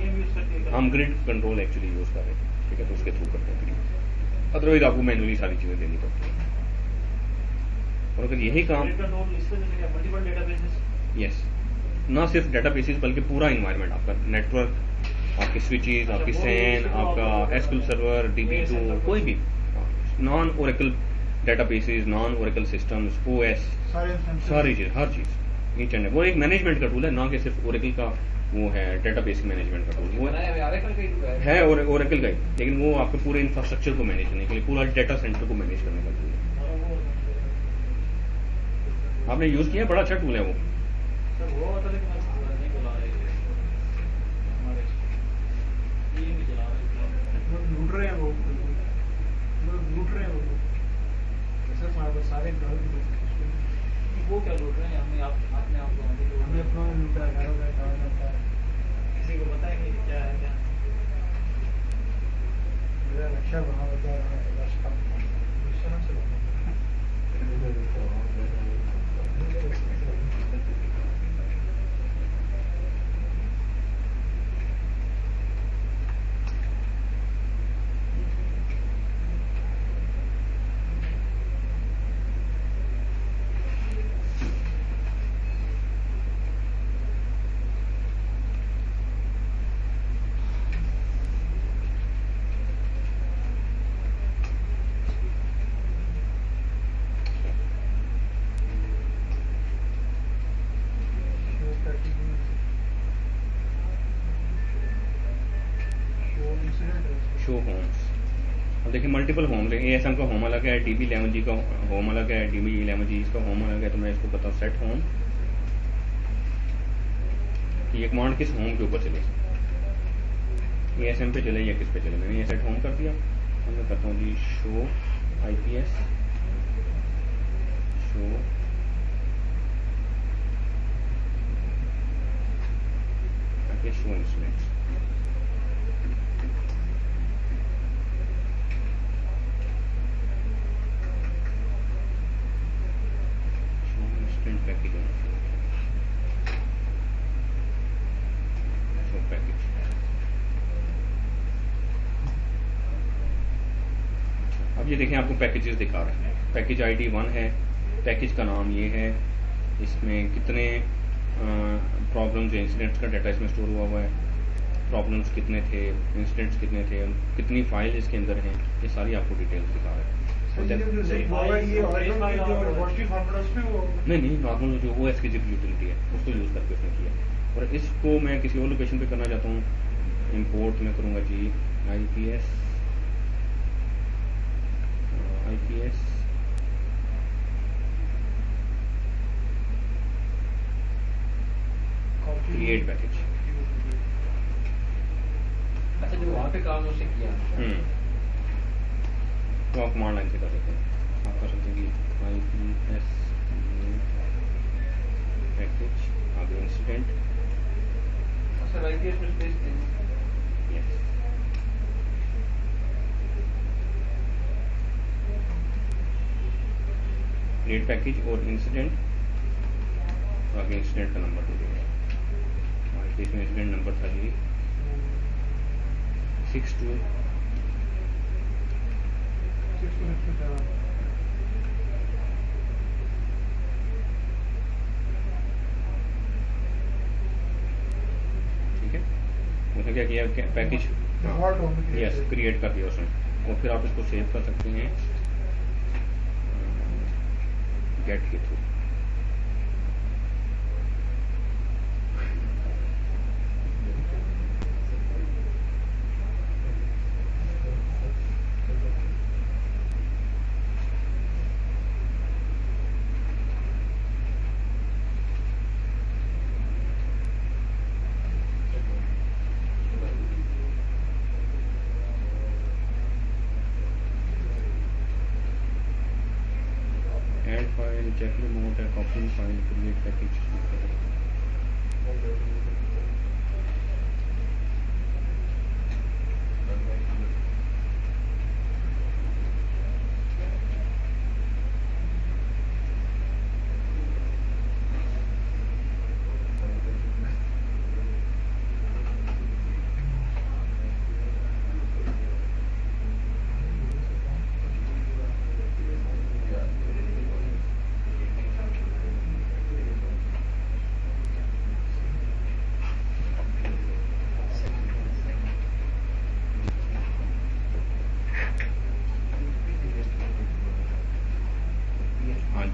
यूज करके हम ग्रिड कंट्रोल एक्चुअली यूज कर रहे हैं। ठीक है, तो उसके थ्रू करते हैं, अदरवाइज आपको मैनुअली सारी चीजें देनी पड़ती है। और अगर यही काम मल्टीपल डेटाबेसेस, यस, ना सिर्फ डेटाबेसेस बल्कि पूरा इन्वायरमेंट आपका, नेटवर्क, आपकी स्विचेस, आपकी सैन, आपका एसक्यूएल सर्वर, DB2, कोई भी non Oracle databases, non Oracle systems, OS, सारी चीज, हर चीज ईच एंड वो एक मैनेजमेंट का टूल है, ना कि सिर्फ ओरेकल का वो है डेटाबेस मैनेजमेंट का टूल। वो है ओरेकल का ही, लेकिन वो आपके पूरे इंफ्रास्ट्रक्चर को मैनेज करने के लिए, पूरा डेटा सेंटर को मैनेज करने का टूल है। आपने यूज किया, बड़ा अच्छा टूल है वो। सर वो होता है कि नहीं बुला रहे हमारे ये नहीं चला रहे, लूट रहे हैं वो, लूट रहे हैं वो सर, हमारे पास सारे वो क्या लूट रहे हैं हमें, आपने आपको हमें अपना लूटा है, किसी को पता है कि क्या है क्या मेरा रक्षा बना होता है शो होम्स, अब देखिए मल्टीपल होम्स है, ASM का होम अलग है, DB11G का होम अलग है, DB11G इसका होम अलग है। तो मैं इसको बताऊँ सेट होम, ये कमांड किस होम के ऊपर चले, ASM पे चले या किस पे चले। मैंने ये सेट होम कर दिया, अब मैं करता हूँ जी show IPS, show show instruments, package package. अब ये देखें आपको पैकेजेस दिखा रहे हैं, पैकेज ID 1 है, पैकेज का नाम ये है, इसमें कितने प्रॉब्लम्स इंसिडेंट्स का डाटा इसमें स्टोर हुआ है, प्रॉब्लम्स कितने थे, इंसिडेंट्स कितने थे, कितनी फाइल इसके अंदर हैं, ये सारी आपको डिटेल्स दिखा रहे हैं। नहीं, नॉर्मल जो OS की जो यूटिलिटी है उसको यूज़ करके उसने किया। और इसको मैं किसी और लोकेशन पे करना चाहता हूँ, इंपोर्ट में करूँगा जी IPS क्रिएट पैकेज। अच्छा, जो वहाँ पे काम उसने किया, तो आप कमांड लाइन से कर सकते हैं। आप कर सकते हैं कि IPS पैकेज, आगे इंसिडेंट, सर IPS में स्पेस दें, यस, क्रिएट पैकेज और इंसिडेंट, आगे इंसिडेंट का नंबर दे देंगे। इसमें इंसिडेंट नंबर था जी 62 ठीक है। उसने क्या किया, पैकेज यस क्रिएट कर दिया उसने, और फिर आप इसको सेव कर सकते हैं गेट के थ्रू। नोट है copy file create package.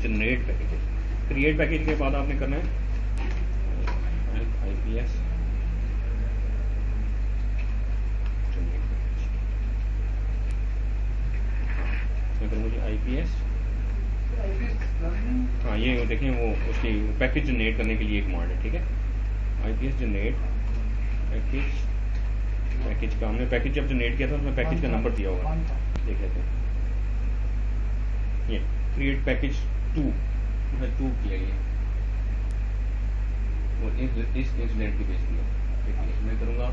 Generate package, create package के बाद आपने करना है IPS मैं करूँगा जी IPS। हाँ ये देखें वो उसकी पैकेज जनरेट करने के लिए एक कमांड है, ठीक है। IPS जनरेट पैकेज का हमने पैकेज जब जनरेट किया था उसमें पैकेज का नंबर दिया होगा, देख लेते हैं। ये क्रिएट पैकेज 2 किया गया वो इस इंसिडेंट की बेस किया। मैं करूँगा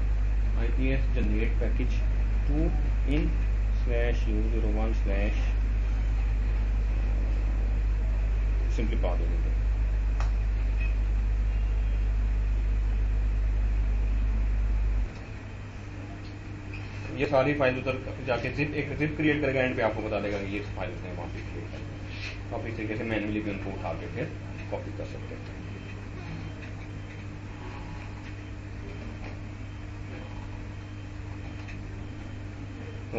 IPS जनरेट पैकेज 2 इन /u01 सिंपली पा दे देते। ये सारी फाइल उधर जाके एक जिप क्रिएट करेगा, एंड पे आपको बता देगा कि ये फाइल उसने वहाँ पे क्रिएट कर दी। आप इस तरीके से मैन्युअली भी उनको उठा के फिर कॉपी कर सकते हैं।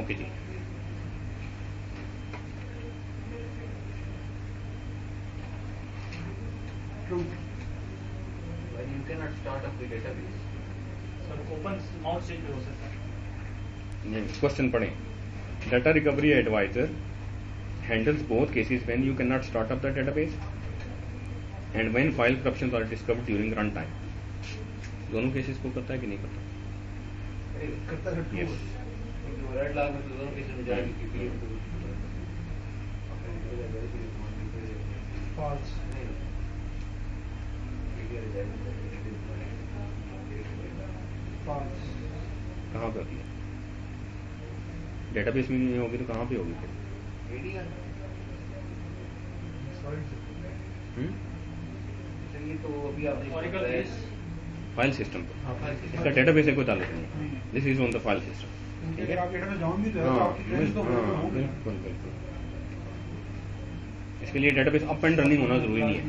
ओके जी, When you cannot start up the database. Sir open mouse से भी हो सकता है। क्वेश्चन पढ़ें। Data recovery advisor handles both cases when you can not start up the database and when file corruptions are discovered during run time. दोनों cases को करता है कि नहीं करता? करता है। यस। रेड लाग में तो दोनों केस में जाएगी False. False. कहाँ पे होती है? डेटाबेस में नहीं होगी तो कहाँ पे होगी फिर? Sorry. ये तो अभी आपने Oracle base फाइल सिस्टम पे हाँ, file system। इसका डेटाबेस से कोई ताल्लुक नहीं। This is on the file system. अगर आप डेटा में जान भी रहे हो तो हाँ आपकी क्वेरी तो होगी। बिल्कुल बिल्कुल। इसके लिए डेटाबेस अप एंड रनिंग होना जरूरी नहीं है।